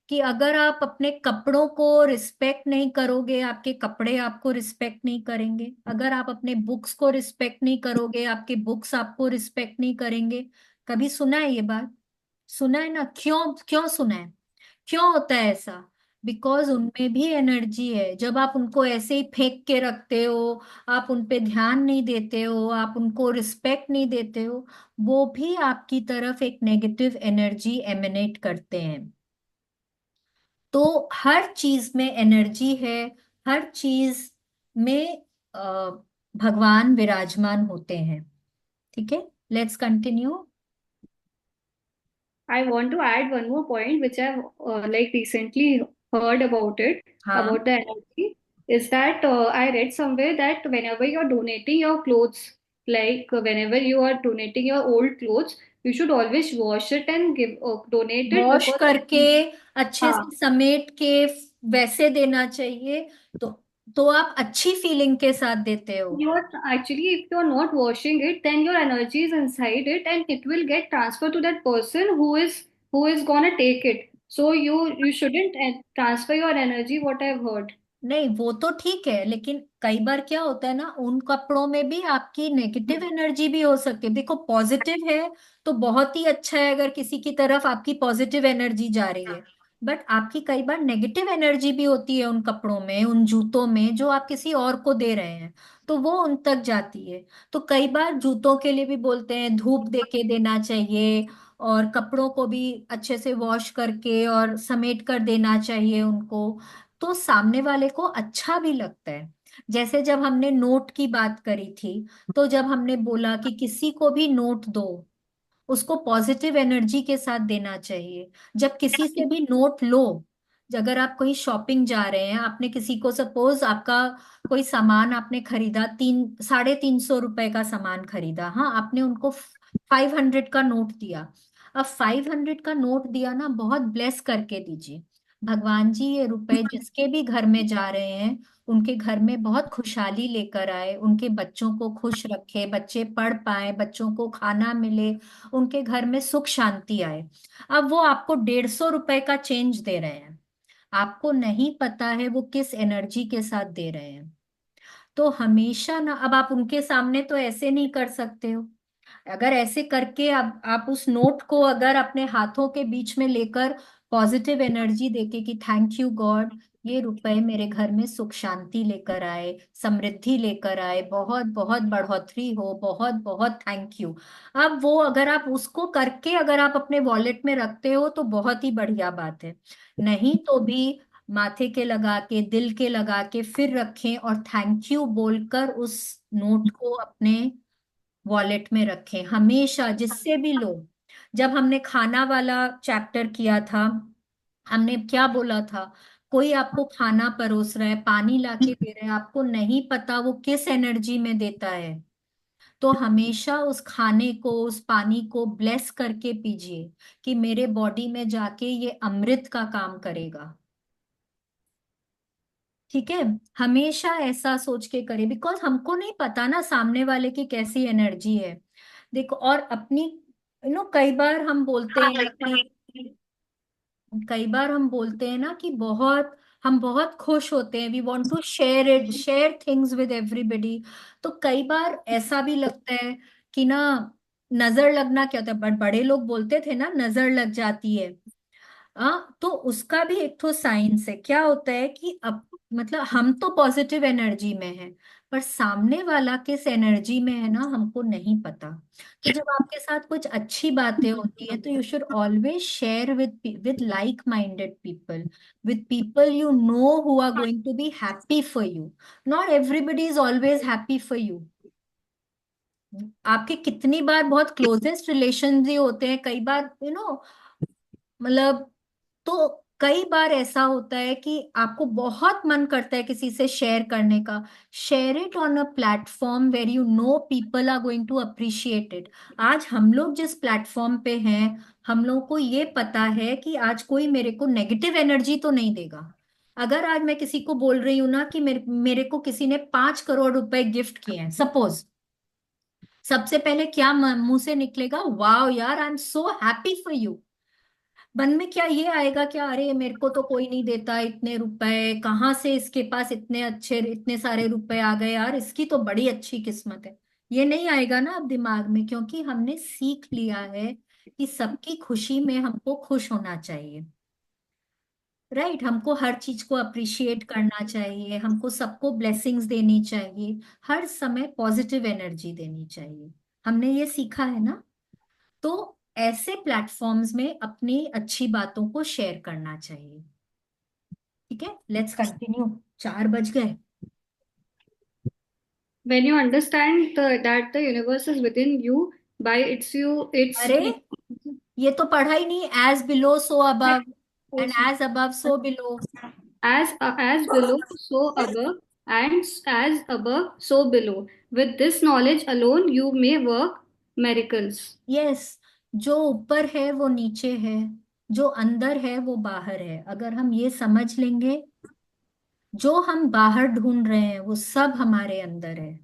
S1: कि अगर आप अपने कपड़ों को रिस्पेक्ट नहीं करोगे, आपके कपड़े आपको रिस्पेक्ट नहीं करेंगे। अगर आप अपने बुक्स को रिस्पेक्ट नहीं करोगे, आपके बुक्स आपको रिस्पेक्ट नहीं करेंगे। कभी सुना है ये बात? सुना है ना? क्यों क्यों सुना है? क्यों होता है ऐसा? बिकॉज उनमें भी एनर्जी है। जब आप उनको ऐसे ही फेंक के रखते हो, आप उन पे ध्यान नहीं देते हो, आप उनको रिस्पेक्ट नहीं देते हो, वो भी आपकी तरफ एक नेगेटिव एनर्जी एमिनेट करते हैं। तो हर चीज में एनर्जी है, हर चीज में भगवान विराजमान होते हैं। ठीक है, let's continue.
S2: I want to add one more point, which I've like recently heard about it,
S1: हाँ,
S2: about the energy, is that I read somewhere that whenever you're donating your clothes, like whenever you are donating your old clothes, you should always wash it and give donate it
S1: wash
S2: because
S1: करके, अच्छे
S2: हाँ,
S1: से समेट के, वैसे देना चाहिए। तो आप अच्छी फीलिंग के साथ देते हो।
S2: you are actually, if you're not washing it, then your energy is inside it and it will get transferred to that person who is gonna take it. So you shouldn't transfer your energy, what I've heard.
S1: नहीं, वो तो ठीक है, लेकिन कई बार क्या होता है ना, उन कपड़ों में भी आपकी नेगेटिव एनर्जी भी हो सकती है। देखो, पॉजिटिव है तो बहुत ही अच्छा है अगर किसी की तरफ आपकी पॉजिटिव एनर्जी जा रही है। बट आपकी कई बार नेगेटिव एनर्जी भी होती है उन कपड़ों में, उन जूतों में, जो आप किसी और को दे रहे हैं, तो वो उन तक जाती है। तो कई बार जूतों के लिए भी बोलते हैं धूप दे के देना चाहिए, और कपड़ों को भी अच्छे से वॉश करके और समेट कर देना चाहिए उनको। तो सामने वाले को अच्छा भी लगता है। जैसे जब हमने नोट की बात करी थी, तो जब हमने बोला कि किसी को भी नोट दो, उसको पॉजिटिव एनर्जी के साथ देना चाहिए। जब किसी से भी नोट लो, अगर आप कहीं शॉपिंग जा रहे हैं, आपने किसी को, सपोज आपका कोई सामान आपने खरीदा, 300 - 350 रुपए का सामान खरीदा, हाँ, आपने उनको 500 का नोट दिया। अब 500 का नोट दिया ना, बहुत ब्लेस करके दीजिए, भगवान जी ये रुपए जिसके भी घर में जा रहे हैं, उनके घर में बहुत खुशहाली लेकर आए, उनके बच्चों को खुश रखे, बच्चे पढ़ पाए, बच्चों को खाना मिले, उनके घर में सुख शांति आए। अब वो आपको 150 रुपए का चेंज दे रहे हैं, आपको नहीं पता है वो किस एनर्जी के साथ दे रहे हैं। तो हमेशा ना, अब आप उनके सामने तो ऐसे नहीं कर सकते हो, अगर ऐसे करके आप उस नोट को अगर अपने हाथों के बीच में लेकर पॉजिटिव एनर्जी देके कि थैंक यू गॉड, ये रुपए मेरे घर में सुख शांति लेकर आए, समृद्धि लेकर आए, बहुत बहुत बढ़ोतरी हो, बहुत बहुत थैंक यू। अब वो अगर आप उसको करके अगर आप अपने वॉलेट में रखते हो तो बहुत ही बढ़िया बात है, नहीं तो भी माथे के लगा के, दिल के लगा के फिर रखें, और थैंक यू बोलकर उस नोट को अपने वॉलेट में रखें हमेशा, जिससे भी लो। जब हमने खाना वाला चैप्टर किया था, हमने क्या बोला था, कोई आपको खाना परोस रहा है, पानी लाके दे रहा है, आपको नहीं पता वो किस एनर्जी में देता है, तो हमेशा उस खाने को, उस पानी को ब्लेस करके पीजिए कि मेरे बॉडी में जाके ये अमृत का काम करेगा। ठीक है, हमेशा ऐसा सोच के करें, बिकॉज हमको नहीं पता ना सामने वाले की कैसी एनर्जी है। देखो, और अपनी, कई बार हम बोलते हैं कि, कई बार हम बोलते हैं ना कि बहुत, हम बहुत खुश होते हैं, we want to share things with everybody. तो कई बार ऐसा भी लगता है कि ना, नजर लगना क्या होता है, बट बड़े लोग बोलते थे ना, नजर लग जाती है। हाँ, तो उसका भी एक तो साइंस है, क्या होता है कि अब, मतलब हम तो पॉजिटिव एनर्जी में है, पर सामने वाला किस एनर्जी में है ना, हमको नहीं पता। तो जब आपके साथ कुछ अच्छी बातें होती है, तो you should always share with like minded people, with people you know who are going to be happy for you. Not everybody is always happy for you. आपके कितनी बार बहुत क्लोजेस्ट रिलेशन ही होते हैं, कई बार मतलब, तो कई बार ऐसा होता है कि आपको बहुत मन करता है किसी से शेयर करने का, share it on a platform where you know people are going to appreciate it. आज हम लोग जिस प्लेटफॉर्म पे हैं, हम लोग को ये पता है कि आज कोई मेरे को नेगेटिव एनर्जी तो नहीं देगा। अगर आज मैं किसी को बोल रही हूं ना कि मेरे को किसी ने 5 करोड़ रुपए गिफ्ट किए हैं, सपोज, सबसे पहले क्या मुंह से निकलेगा, वाओ यार, I am so happy for you. मन में क्या ये आएगा, क्या अरे मेरे को तो कोई नहीं देता इतने रुपए, कहाँ से इसके पास इतने अच्छे, इतने सारे रुपए आ गए यार, इसकी तो बड़ी अच्छी किस्मत है। ये नहीं आएगा ना अब दिमाग में, क्योंकि हमने सीख लिया है कि सबकी खुशी में हमको खुश होना चाहिए। राइट, हमको हर चीज को अप्रिशिएट करना चाहिए, हमको सबको ब्लेसिंग्स देनी चाहिए, हर समय पॉजिटिव एनर्जी देनी चाहिए। हमने ये सीखा है ना। तो ऐसे प्लेटफॉर्म्स में अपनी अच्छी बातों को शेयर करना चाहिए। ठीक है, लेट्स कंटिन्यू, 4 बज गए।
S2: When you understand that the universe is within you, by its
S1: अरे, ये तो पढ़ा ही नहीं, as below so above, and as above so below.
S2: as below, so above, and as above, so below. With this knowledge alone, you may work miracles.
S1: Yes, जो ऊपर है वो नीचे है, जो अंदर है वो बाहर है, अगर हम ये समझ लेंगे, जो हम बाहर ढूंढ रहे हैं वो सब हमारे अंदर है।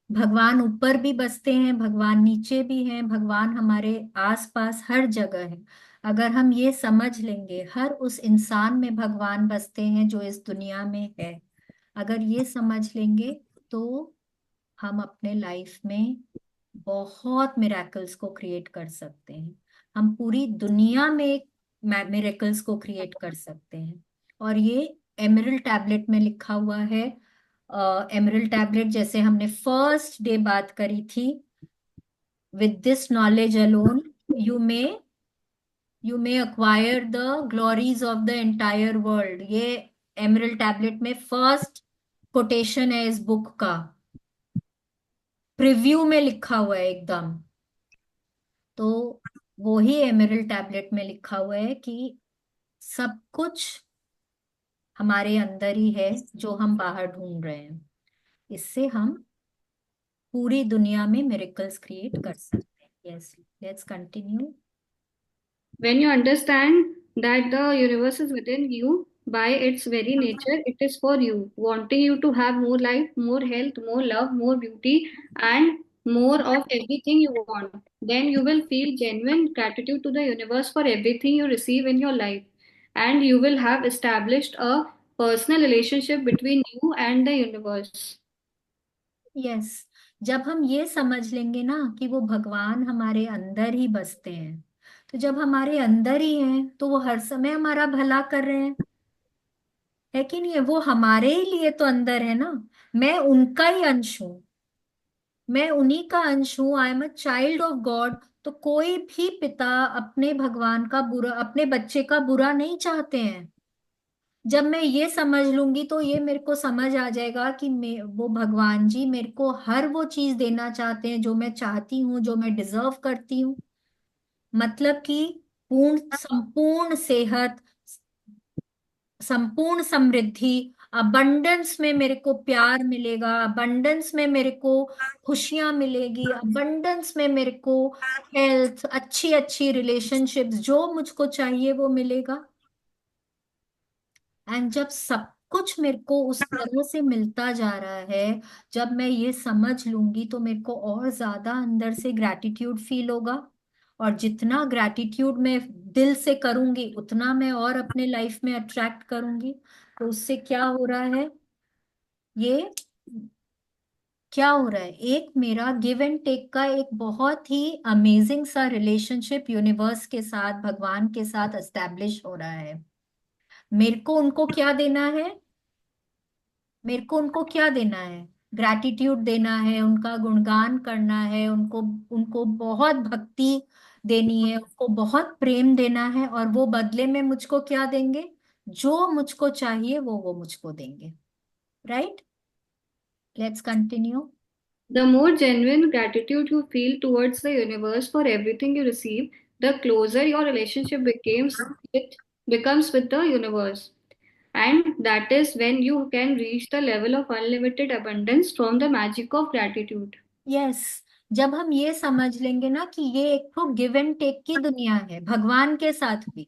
S1: भगवान ऊपर भी बसते हैं, भगवान नीचे भी हैं, भगवान हमारे आसपास हर जगह है। अगर हम ये समझ लेंगे, हर उस इंसान में भगवान बसते हैं जो इस दुनिया में है, अगर ये समझ लेंगे, तो हम अपने लाइफ में बहुत मिराकल्स को क्रिएट कर सकते हैं। हम पूरी दुनिया में मिराकल्स को क्रिएट कर सकते हैं। और ये एमरल्ड टैबलेट में लिखा हुआ है। एमरल्ड टैबलेट, जैसे हमने फर्स्ट डे बात करी थी, with this knowledge alone you may acquire the glories of the entire world. ये एमरल्ड टैबलेट में फर्स्ट कोटेशन है इस बुक का, प्रिव्यू में लिखा हुआ है एकदम। तो वो ही एमरल्ड टैबलेट में लिखा हुआ है कि सब कुछ हमारे अंदर ही है जो हम बाहर ढूंढ रहे हैं। इससे हम पूरी दुनिया में मिरेकल्स क्रिएट कर सकते हैं। Yes, let's continue.
S2: When you understand that the universe is within you by its very nature, it is for you, wanting you to have more life, more health, more love, more beauty, and more of everything you want. Then you will feel genuine gratitude to the universe for everything you receive in your life. And you will have established a personal relationship between you and the universe.
S1: Yes, जब हम ये समझ लेंगे ना कि वो भगवान हमारे अंदर ही बसते हैं, तो जब हमारे अंदर ही हैं तो वो हर समय हमारा भला कर रहे हैं, है कि नहीं है? वो हमारे ही लिए तो अंदर है ना। मैं उनका ही अंश हूँ, मैं उन्हीं का अंश हूँ। आई am a child of God. तो कोई भी पिता अपने भगवान का बुरा, अपने बच्चे का बुरा नहीं चाहते हैं। जब मैं ये समझ लूंगी तो ये मेरे को समझ आ जाएगा कि वो भगवान जी मेरे को हर वो चीज देना चाहते हैं जो मैं चाहती हूँ, जो मैं डिजर्व करती हूँ। मतलब कि संपूर्ण सेहत, संपूर्ण समृद्धि, अबंडेंस में मेरे को प्यार मिलेगा, अबंडेंस में मेरे को खुशियां मिलेगी, अबंडेंस में मेरे को हेल्थ, अच्छी अच्छी रिलेशनशिप्स, जो मुझको चाहिए वो मिलेगा। एंड जब सब कुछ मेरे को उस तरह से मिलता जा रहा है, जब मैं ये समझ लूंगी तो मेरे को और ज्यादा अंदर से ग्रैटिट्यूड फील होगा। और जितना ग्रैटिट्यूड मैं दिल से करूंगी उतना मैं और अपने लाइफ में अट्रैक्ट करूंगी। तो उससे क्या हो रहा है, ये क्या हो रहा है, एक मेरा गिव एंड टेक का एक बहुत ही अमेजिंग सा रिलेशनशिप यूनिवर्स के साथ, भगवान के साथ एस्टेब्लिश हो रहा है। मेरे को उनको क्या देना है, मेरे को उनको क्या देना है, ग्रैटिट्यूड देना है, उनका गुणगान करना है, उनको उनको बहुत भक्ति देनी है, उनको बहुत प्रेम देना है। और वो बदले में मुझको क्या देंगे, जो मुझको चाहिए वो मुझको देंगे। Right, let's continue.
S2: The more genuine gratitude you feel towards the universe for everything you receive, the closer your relationship becomes with the universe. And that is when you can reach the level of unlimited abundance from the magic of gratitude.
S1: Yes, जब हम ये समझ लेंगे ना कि ये एक तो गिव एंड टेक की दुनिया है भगवान के साथ भी।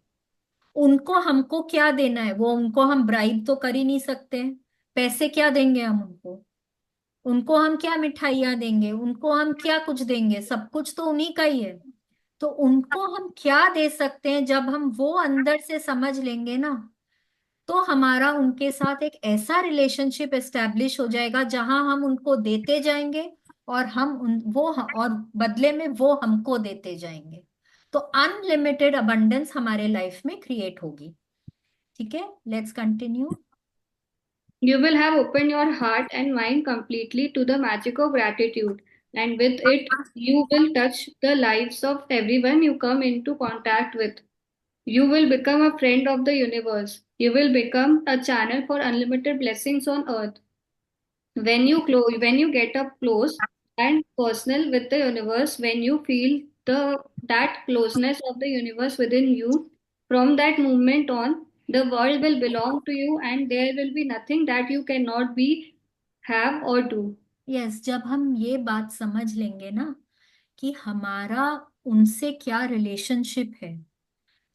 S1: उनको हमको क्या देना है, वो उनको हम ब्राइब तो कर ही नहीं सकते हैं। पैसे क्या देंगे हम उनको, उनको हम क्या मिठाइयाँ देंगे, उनको हम क्या कुछ देंगे, सब कुछ तो उन्हीं का ही है। तो उनको हम क्या दे सकते हैं, जब हम वो अंदर से समझ लेंगे ना, तो हमारा उनके साथ एक ऐसा रिलेशनशिप एस्टेब्लिश हो जाएगा जहां हम उनको देते जाएंगे और और बदले में वो हमको देते जाएंगे। तो अनलिमिटेड अबंडेंस हमारे लाइफ में क्रिएट होगी। ठीक है, let's continue.
S2: You will have opened your heart and mind completely to the magic of gratitude, and with it, you will touch the lives of everyone you come into contact with. You will become a friend of the universe. You will become a channel for unlimited blessings on earth. When you get up close and personal with the universe, when you feel that closeness of the universe within you, from that moment on, the world will belong to you, and there will be nothing that you cannot be, have, or do.
S1: Yes, जब हम ये बात समझ लेंगे ना कि हमारा उनसे क्या रिलेशनशिप है,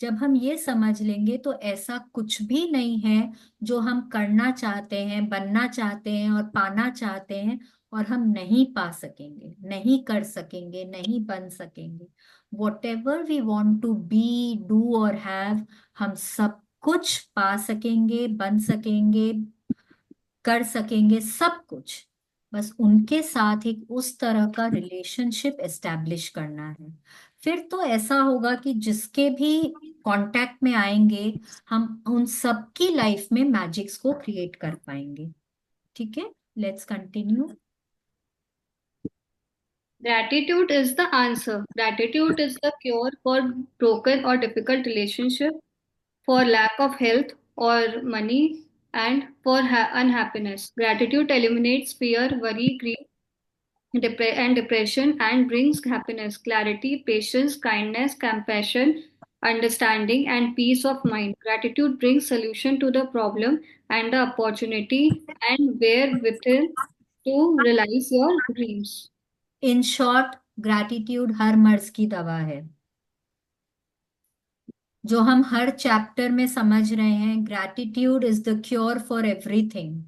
S1: जब हम ये समझ लेंगे तो ऐसा कुछ भी नहीं है जो हम करना चाहते हैं, बनना चाहते हैं और पाना चाहते हैं और हम नहीं पा सकेंगे, नहीं कर सकेंगे, नहीं बन सकेंगे। Whatever we want to be, do और हैव, हम सब कुछ पा सकेंगे, बन सकेंगे, कर सकेंगे, सब कुछ। बस उनके साथ एक उस तरह का रिलेशनशिप एस्टेब्लिश करना है। फिर तो ऐसा होगा कि जिसके भी कांटेक्ट में आएंगे हम उन सब की लाइफ में मैजिक्स को क्रिएट कर पाएंगे। ठीक है, let's continue.
S2: Gratitude is the answer. Gratitude is the cure for broken or difficult relationship, for lack of health or money, and for unhappiness. Gratitude eliminates fear, worry, grief, and depression, and brings happiness, clarity, patience, kindness, compassion. understanding, and peace of mind. Gratitude brings solution to the problem and the opportunity and where within to realize your dreams.
S1: In short, gratitude हर मर्ज की दवा है। जो हम हर chapter में समझ रहे हैं, gratitude is the cure for everything.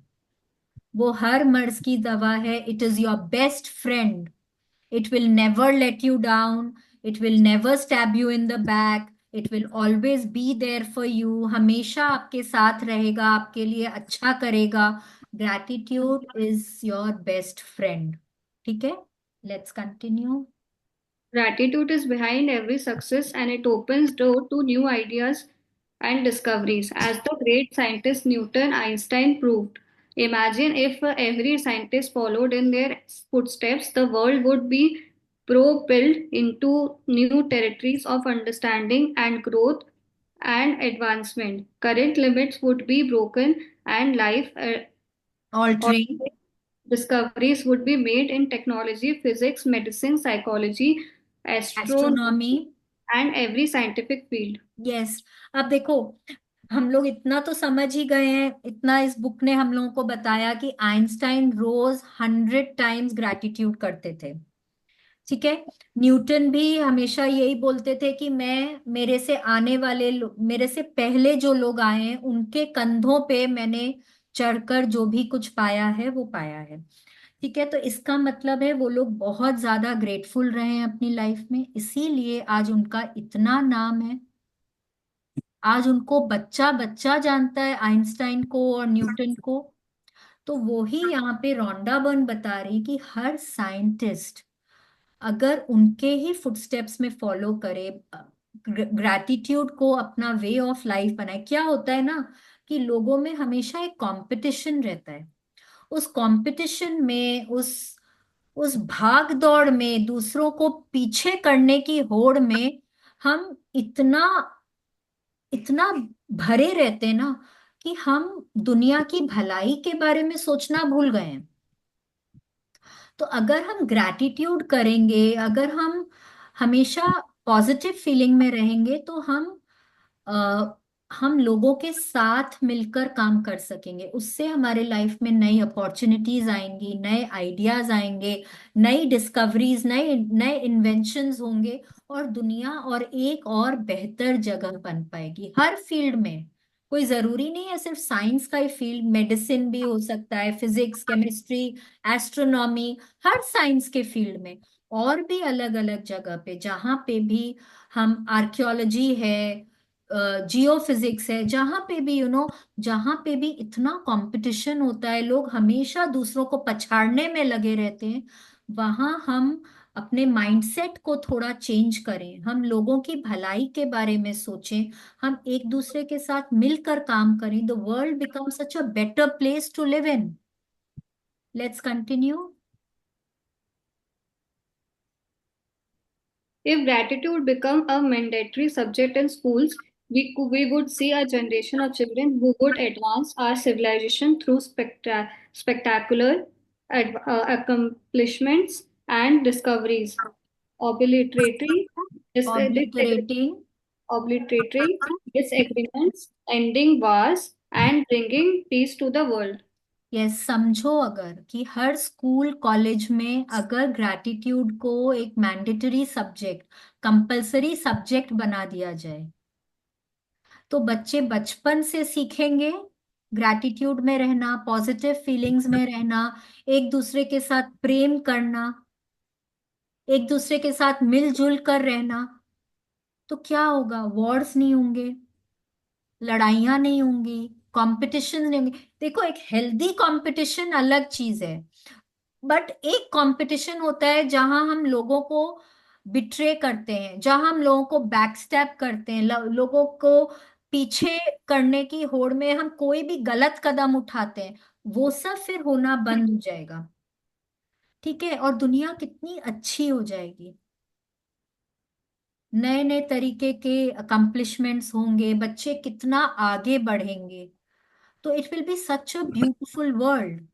S1: वो हर मर्ज की दवा है। It is your best friend. It will never let you down. It will never stab you in the back. It will always be there for you. हमेशा आपके साथ रहेगा, आपके लिए अच्छा करेगा। Gratitude is your best friend. ठीक है, let's continue.
S2: Gratitude is behind every success and it opens door to new ideas and discoveries. As the great scientist Newton Einstein proved, imagine if every scientist followed in their footsteps, the world would be propelled into new territories of understanding and growth and advancement. Current limits would be broken and life
S1: altering.
S2: discoveries would be made in technology, physics, medicine, psychology, astronomy,
S1: astronomy.
S2: and every scientific field.
S1: Yes. अब देखो, हम लोग इतना तो समझ ही गए हैं, इतना इस बुक ने हम लोगों को बताया कि आइंस्टाइन रोज 100 टाइम्स ग्रैटिट्यूड करते थे। ठीक है। न्यूटन भी हमेशा यही बोलते थे कि मैं मेरे से आने वाले मेरे से पहले जो लोग आए हैं उनके कंधों पे मैंने चढ़कर जो भी कुछ पाया है वो पाया है। ठीक है, तो इसका मतलब है वो लोग बहुत ज्यादा ग्रेटफुल रहे हैं अपनी लाइफ में, इसीलिए आज उनका इतना नाम है। आज उनको बच्चा बच्चा जानता है, आइंस्टाइन को और न्यूटन को। तो वो ही यहाँ पे रोंडा बर्न बता रही कि हर साइंटिस्ट अगर उनके ही फुटस्टेप्स में फॉलो करे, ग्रैटिट्यूड को अपना वे ऑफ लाइफ बनाए। क्या होता है ना कि लोगों में हमेशा एक कंपटीशन रहता है। उस कंपटीशन में, उस भाग दौड़ में, दूसरों को पीछे करने की होड़ में हम इतना इतना भरे रहते हैं ना कि हम दुनिया की भलाई के बारे में सोचना भूल गए हैं। तो अगर हम ग्रैटिट्यूड करेंगे, अगर हम हमेशा पॉजिटिव फीलिंग में रहेंगे, तो अ, हम लोगों के साथ मिलकर काम कर सकेंगे। उससे हमारे लाइफ में नई अपॉर्चुनिटीज आएंगी, नए आइडियाज आएंगे, नई डिस्कवरीज, नए नए इन्वेंशंस होंगे, और दुनिया और एक और बेहतर जगह बन पाएगी हर फील्ड में। कोई जरूरी नहीं है सिर्फ साइंस का ही फील्ड, मेडिसिन भी हो सकता है, फिजिक्स, केमिस्ट्री, एस्ट्रोनॉमी, हर साइंस के फील्ड में। और भी अलग अलग जगह पे जहाँ पे भी हम, आर्कियोलॉजी है, जियो फिजिक्स है, जहाँ पे भी जहाँ पे भी इतना कंपटीशन होता है, लोग हमेशा दूसरों को पछाड़ने में लगे रहते हैं, वहाँ हम अपने माइंडसेट को थोड़ा चेंज करें, हम लोगों की भलाई के बारे में सोचें, हम एक दूसरे के साथ मिलकर काम करें। The world become such a better place to live in. Let's continue.
S2: If gratitude become a mandatory subject in schools, we would see a generation of children who would advance our civilization through spectacular accomplishments and discoveries, obliterating, dis- disagre-
S1: ऑब्लिटरेटिंग।
S2: obliterating disagreements, ending wars, and bringing peace to the world.
S1: Yes, समझो अगर कि हर school college में अगर gratitude को एक mandatory subject, compulsory subject बना दिया जाए, तो बच्चे बचपन से सीखेंगे ग्रैटिट्यूड में रहना, पॉजिटिव फीलिंग्स में रहना, एक दूसरे के साथ प्रेम करना, एक दूसरे के साथ मिलजुल कर रहना। तो क्या होगा? वॉर्स नहीं होंगे, लड़ाइयाँ नहीं होंगी, कॉम्पिटिशन नहीं होंगी। देखो, एक हेल्दी कॉम्पिटिशन अलग चीज है, बट एक कंपटीशन होता है जहां हम लोगों को बिट्रे करते हैं, जहां हम लोगों को बैकस्टैप करते हैं, लोगों को पीछे करने की होड़ में हम कोई भी गलत कदम उठाते हैं। वो सब फिर होना बंद हो जाएगा। ठीक है, और दुनिया कितनी अच्छी हो जाएगी। नए नए तरीके के अकम्पलिशमेंट्स होंगे, बच्चे कितना आगे बढ़ेंगे। तो it will be such a beautiful world.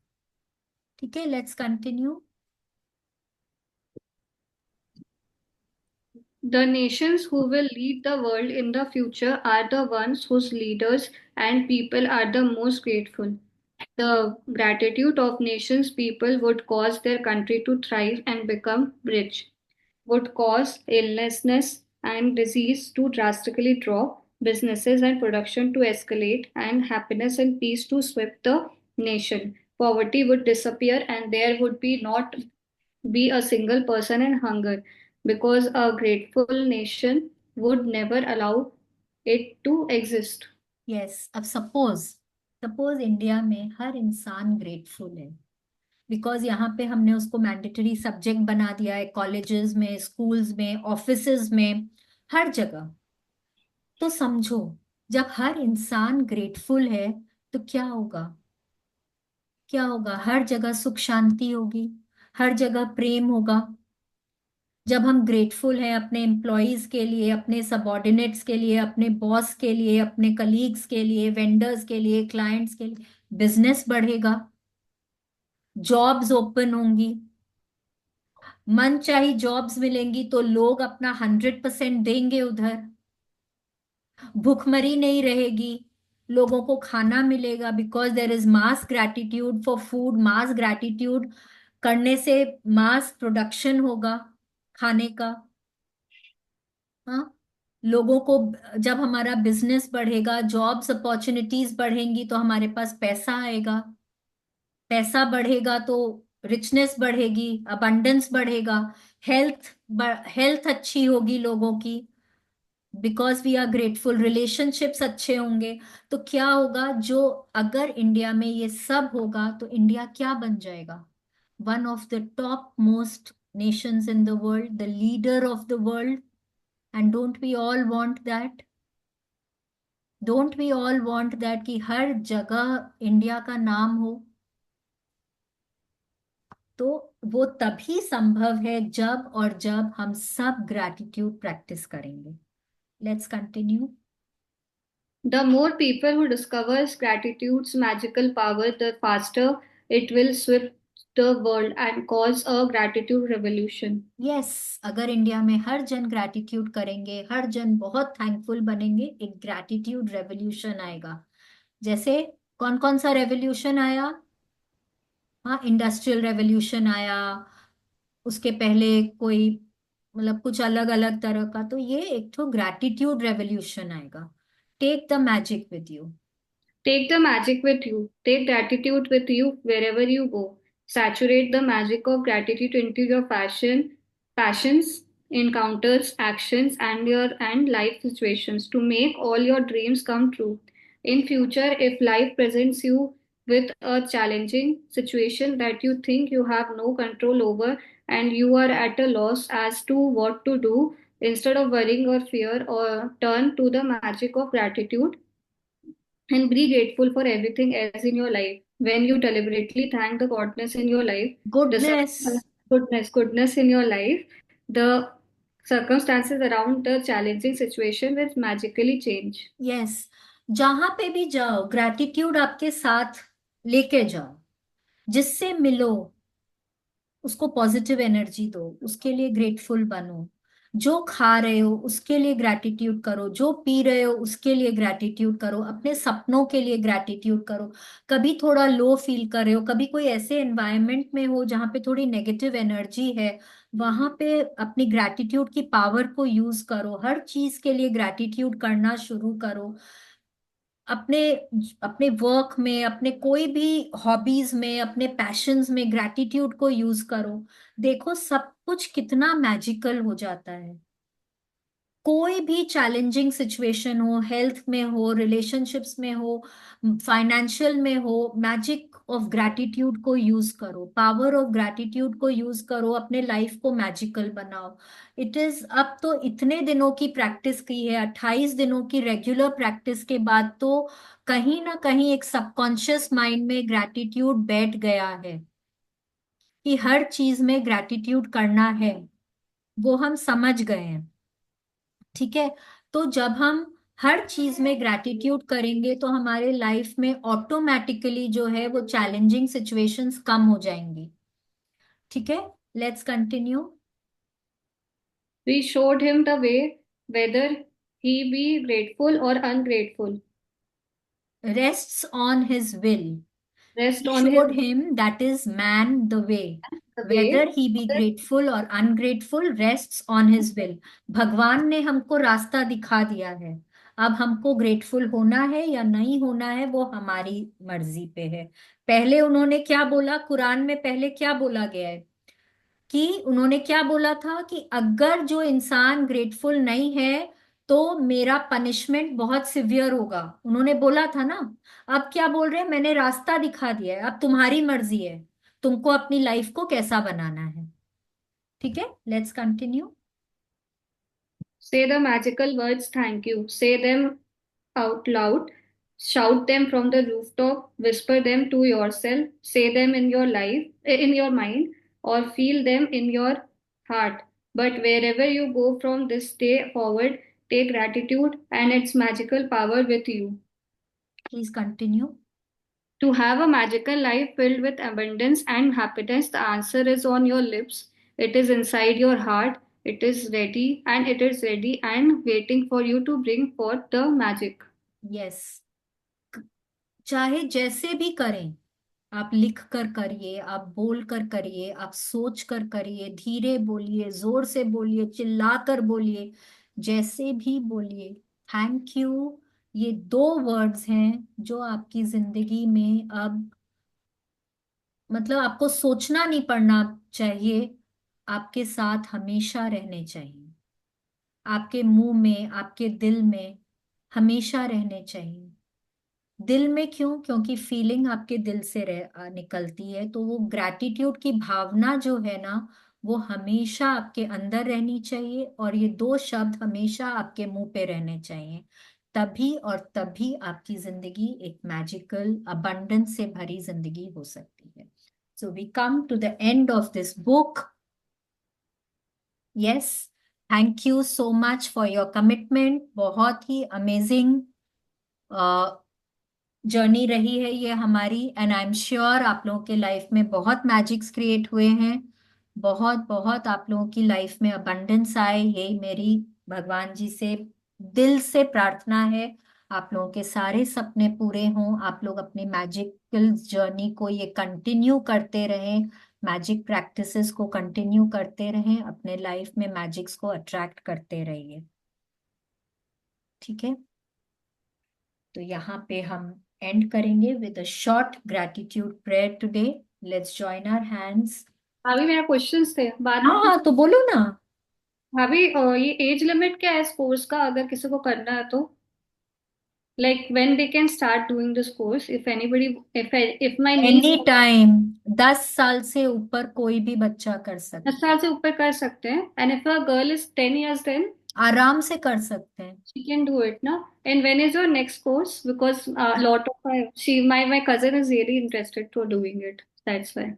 S1: ठीक है, let's continue.
S2: The nations who will lead the world in the future are the ones whose leaders and people are the most grateful. The gratitude of nations people would cause their country to thrive and become rich, would cause illnessness and disease to drastically drop, businesses and production to escalate, and happiness and peace to sweep the nation. Poverty would disappear, and there would be not be a single person in hunger, because a grateful nation would never allow it to exist.
S1: Yes, अब suppose suppose India में हर इंसान grateful है, because यहाँ पे हमने उसको mandatory subject बना दिया है, कॉलेजेस में, स्कूल्स में, ऑफिसेज में, हर जगह। तो समझो, जब हर इंसान ग्रेटफुल है तो क्या होगा? क्या होगा? हर जगह सुख शांति होगी, हर जगह प्रेम होगा। जब हम ग्रेटफुल हैं अपने एम्प्लॉयज के लिए, अपने सबॉर्डिनेट्स के लिए, अपने बॉस के लिए, अपने कलीग्स के लिए, वेंडर्स के लिए, क्लाइंट्स के लिए, बिजनेस बढ़ेगा, जॉब्स ओपन होंगी, मन चाही जॉब्स मिलेंगी, तो लोग अपना 100% देंगे उधर, भूखमरी नहीं रहेगी, लोगों को खाना मिलेगा, because there is mass gratitude for food. Mass gratitude करने से मास प्रोडक्शन होगा खाने का। हाँ, लोगों को, जब हमारा बिजनेस बढ़ेगा, जॉब्स अपॉर्चुनिटीज बढ़ेंगी, तो हमारे पास पैसा आएगा, पैसा बढ़ेगा तो रिचनेस बढ़ेगी, अबंडेंस बढ़ेगा, हेल्थ हेल्थ अच्छी होगी लोगों की, because we are grateful, relationships अच्छे होंगे। तो क्या होगा? जो, अगर इंडिया में ये सब होगा तो इंडिया क्या बन जाएगा? One of the top most nations in the world, the leader of the world. And don't we all want that? Don't we all want that कि हर जगह इंडिया का नाम हो? तो वो तभी संभव है जब हम सब ग्रैटिट्यूड प्रैक्टिस करेंगे। Let's continue.
S2: The more people who discovers gratitude's magical power, the faster it will sweep the world and cause a gratitude revolution.
S1: Yes, अगर इंडिया में हर जन ग्रैटिट्यूड करेंगे, हर जन बहुत थैंकफुल बनेंगे, एक ग्रैटिट्यूड रेवोल्यूशन आएगा। जैसे कौन कौन सा रेवोल्यूशन आया? हाँ, इंडस्ट्रियल रेवोल्यूशन आया, उसके पहले कोई, मतलब कुछ अलग अलग तरह का। तो ये एक तो ग्रैटिट्यूड रेवोल्यूशन आएगा। Take the magic with you.
S2: Take the magic with you. Take gratitude with you wherever you go. Saturate the magic of gratitude into your passions, encounters, actions, and life situations to make all your dreams come true. In future, if life presents you with a challenging situation that you think you have no control over and you are at a loss as to what to do, instead of worrying or fear, or turn to the magic of gratitude and be grateful for everything else in your life. When you deliberately thank the goodness in your life, the
S1: goodness.
S2: goodness in your life, the circumstances around the challenging situation will magically change.
S1: Yes, जहां पे भी जाओ gratitude आपके साथ लेके जाओ, जिससे मिलो उसको पॉजिटिव एनर्जी दो, उसके लिए ग्रेटफुल बनो। जो खा रहे हो उसके लिए ग्रैटिट्यूड करो, जो पी रहे हो उसके लिए ग्रैटिट्यूड करो, अपने सपनों के लिए ग्रैटिट्यूड करो। कभी थोड़ा लो फील कर रहे हो, कभी कोई ऐसे एनवायरनमेंट में हो जहाँ पे थोड़ी नेगेटिव एनर्जी है, वहां पे अपनी ग्रैटिट्यूड की पावर को यूज करो, हर चीज के लिए ग्रैटिट्यूड करना शुरू करो। अपने अपने वर्क में, अपने कोई भी हॉबीज में, अपने पैशंस में ग्रैटिट्यूड को यूज करो। देखो सब कुछ कितना मैजिकल हो जाता है। कोई भी चैलेंजिंग सिचुएशन हो, हेल्थ में हो, रिलेशनशिप्स में हो, फाइनेंशियल में हो, मैजिक ऑफ ग्रैटिट्यूड को यूज करो, पावर ऑफ ग्रैटिट्यूड को यूज करो, अपने लाइफ को मैजिकल बनाओ। इट इज, अब तो इतने दिनों की प्रैक्टिस की है, 28 दिनों की रेगुलर प्रैक्टिस के बाद तो कहीं ना कहीं एक सबकॉन्शियस माइंड में ग्रैटिट्यूड बैठ गया है कि हर चीज में ग्रैटिट्यूड करना है, वो हम समझ गए हैं। ठीक है, तो जब हम हर चीज में ग्रैटिट्यूड करेंगे तो हमारे लाइफ में ऑटोमेटिकली जो है वो चैलेंजिंग सिचुएशंस कम हो जाएंगी। ठीक है, let's continue.
S2: We showed him the way, whether he be grateful or ungrateful.
S1: Rests on his will.
S2: Rest
S1: He
S2: on his
S1: showed him, that is man, the way.
S2: the
S1: Whether
S2: way.
S1: he be grateful or ungrateful rests on his will. भगवान ने हमको रास्ता दिखा दिया है। अब हमको grateful होना है या नहीं होना है वो हमारी मर्जी पे है। पहले उन्होंने क्या बोला, कुरान में पहले क्या बोला गया है कि उन्होंने क्या बोला था कि अगर जो इंसान ग्रेटफुल नहीं है तो मेरा पनिशमेंट बहुत सिवियर होगा, उन्होंने बोला था ना। अब क्या बोल रहे हैं, मैंने रास्ता दिखा दिया है, अब तुम्हारी मर्जी है तुमको अपनी लाइफ को कैसा बनाना है। ठीक है, let's continue.
S2: Say the magical words thank you. Say them out loud. Shout them from the rooftop. Whisper them to yourself. Say them in your life, in your mind, or feel them in your heart. But wherever you go from this day forward, take gratitude and its magical power with you.
S1: Please continue.
S2: To have a magical life filled with abundance and happiness, the answer is on your lips. It is inside your heart. It is ready and waiting for you to bring forth the magic.
S1: Yes, चाहे जैसे भी करें, आप लिख कर करिए, आप बोल कर करिए, आप सोच कर करिए, धीरे बोलिए, जोर से बोलिए, चिल्ला कर बोलिए, जैसे भी बोलिए, थैंक यू। ये दो वर्ड्स हैं जो आपकी जिंदगी में अब मतलब आपको सोचना नहीं पड़ना चाहिए, आपके साथ हमेशा रहने चाहिए, आपके मुंह में, आपके दिल में हमेशा रहने चाहिए। दिल में क्यों? क्योंकि फीलिंग आपके दिल से निकलती है, तो वो ग्रैटिट्यूड की भावना जो है ना, वो हमेशा आपके अंदर रहनी चाहिए, और ये दो शब्द हमेशा आपके मुंह पे रहने चाहिए। तभी और तभी आपकी जिंदगी एक मैजिकल अबंडेंस से भरी जिंदगी हो सकती है। So we come to the end of this book. Yes, thank you so much for your commitment. बहुत ही अमेजिंग जर्नी रही है ये हमारी, एंड आई एम श्योर आप लोगों के लाइफ में बहुत मैजिक्स क्रिएट हुए हैं, बहुत बहुत आप लोगों की लाइफ में अबंडेंस आए, यही मेरी भगवान जी से दिल से प्रार्थना है। आप लोगों के सारे सपने पूरे हों, आप लोग अपनी मैजिकल जर्नी को ये कंटिन्यू करते रहें, मैजिक प्रैक्टिसेस को कंटिन्यू करते रहें, अपने लाइफ में मैजिक्स को अट्रैक्ट करते रहिए। ठीक है, तो यहाँ पे हम एंड करेंगे with a short gratitude prayer today. Let's join our hands.
S2: भाभी मेरा क्वेश्चंस थे बाद
S1: हाँ
S2: में
S1: हाँ,
S2: पूछ।
S1: तो बोलो ना।
S2: भाभी ये एज लिमिट क्या है इस कोर्स का, अगर किसी को करना है तो? Like when they can start doing this course, if anybody, if my niece
S1: any time, 10 साल से ऊपर कोई भी बच्चा कर
S2: 10
S1: सकता है,
S2: साल से ऊपर कर सकते हैं, and if a girl is 10 years then
S1: आराम से कर सकते हैं।
S2: she can do it now. And when is your next course? Because lot of my cousin is really interested to doing it. That's why.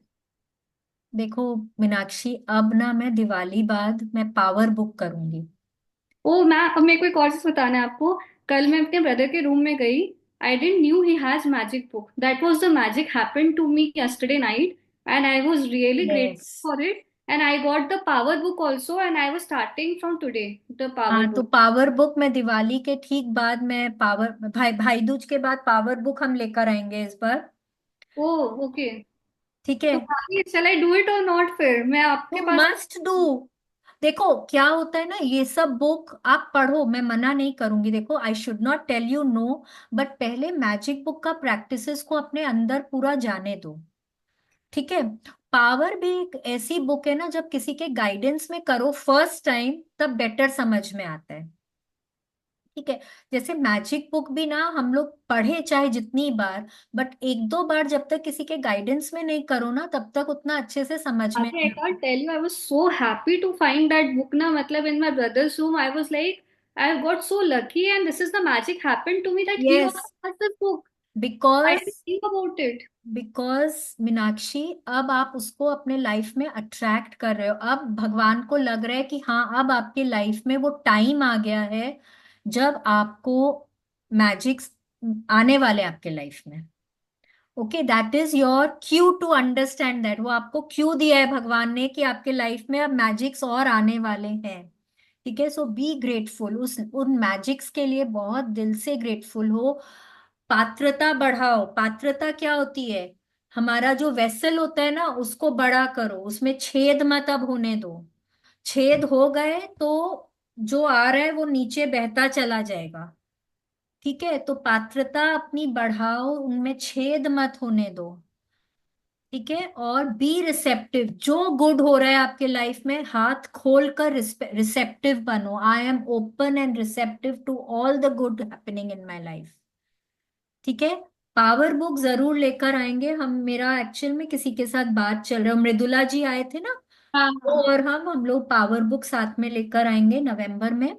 S1: देखो मीनाक्षी, अब ना मैं दिवाली बाद मैं पावर बुक करूंगी।
S2: ओ मैं, अब मेरे को एक और चीज बताना है आपको। कल मैं अपने ब्रदर के रूम में गई। I didn't knew he has magic book. That was the magic happened to me yesterday night and I was really
S1: yes,
S2: grateful for it. And I got the power book also and I was starting from today the power
S1: हाँ, तो
S2: book.
S1: Power book मैं दिवाली के ठीक बाद, मैं power भाई दूज के बाद पावर बुक हम लेकर आएंगे इस बार।
S2: ओ ओके।
S1: ठीक
S2: तो
S1: है,
S2: भाभी चल आई डू इट और नॉट, फिर मैं आपके
S1: यू
S2: पास।
S1: Must do. देखो क्या होता है ना, ये सब बुक आप पढ़ो, मैं मना नहीं करूंगी, देखो I should not tell you no, but पहले मैजिक बुक का प्रैक्टिसेस को अपने अंदर पूरा जाने दो। ठीक है, पावर भी एक ऐसी बुक है ना, जब किसी के गाइडेंस में करो फर्स्ट टाइम तब बेटर समझ में आता है। ठीक है, जैसे मैजिक बुक भी ना हम लोग पढ़े चाहे जितनी बार, बट एक दो बार जब तक किसी के गाइडेंस में नहीं करो ना, तब तक उतना अच्छे से समझ में
S2: अभी आई
S1: नहीं आता।
S2: can't tell you, I was so happy to find that book ना, मतलब in my brother's room, I was like, I got so lucky and this is the magic happened to me that he
S1: yes,
S2: also has this book. I
S1: because
S2: didn't think about it.
S1: Because Meenakshi, अब आप उसको अपने life में attract कर रहे हो, अब भगवान को लग रहा है कि हाँ अब आपके लाइफ में वो टाइम आ गया है जब आपको मैजिक्स आने वाले आपके लाइफ में। Okay, that is your cue to understand that, वो आपको क्यू दिया है भगवान ने कि आपके लाइफ में अब मैजिक्स और आने वाले हैं। ठीक है, सो बी ग्रेटफुल, उस उन मैजिक्स के लिए बहुत दिल से ग्रेटफुल हो। पात्रता बढ़ाओ। पात्रता क्या होती है? हमारा जो वेसल होता है ना, उसको बड़ा करो, उसमें छेद मत अब होने दो। छेद हो गए तो जो आ रहा है वो नीचे बहता चला जाएगा। ठीक है, तो पात्रता अपनी बढ़ाओ, उनमें छेद मत होने दो। ठीक है, और बी रिसेप्टिव, जो गुड हो रहा है आपके लाइफ में हाथ खोल कर रिसेप्टिव बनो। I am open and receptive to all the good happening in my life. ठीक है, पावर बुक जरूर लेकर आएंगे हम। मेरा एक्चुअल में किसी के साथ बात चल रहा है, मृदुला जी आए थे ना,
S2: हाँ
S1: वो
S2: हाँ।
S1: और हम लोग पावर बुक साथ में लेकर आएंगे नवंबर में।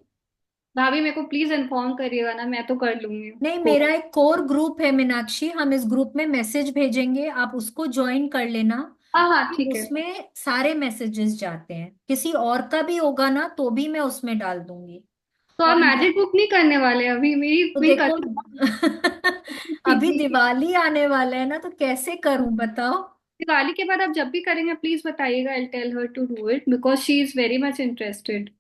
S2: भाभी मेरे को प्लीज इन्फॉर्म करिएगा ना, मैं तो कर लूंगी
S1: नहीं,
S2: को।
S1: मेरा एक कोर ग्रुप है मीनाक्षी, हम इस ग्रुप में मैसेज भेजेंगे, आप उसको ज्वाइन कर लेना।
S2: हाँ हाँ ठीक है।
S1: उसमें सारे मैसेजेस जाते हैं, किसी और का भी होगा ना तो भी मैं उसमें डाल दूंगी।
S2: तो आप
S1: और
S2: मैजिक बुक नहीं करने वाले अभी? मेरी
S1: तो
S2: मेरी
S1: देखो
S2: कजिन
S1: अभी
S2: जी।
S1: दिवाली आने वाला है ना, तो कैसे करूं बताओ।
S2: दिवाली के बाद आप जब भी करेंगे प्लीज बताइएगा, I tell her to do it because she is very much interested.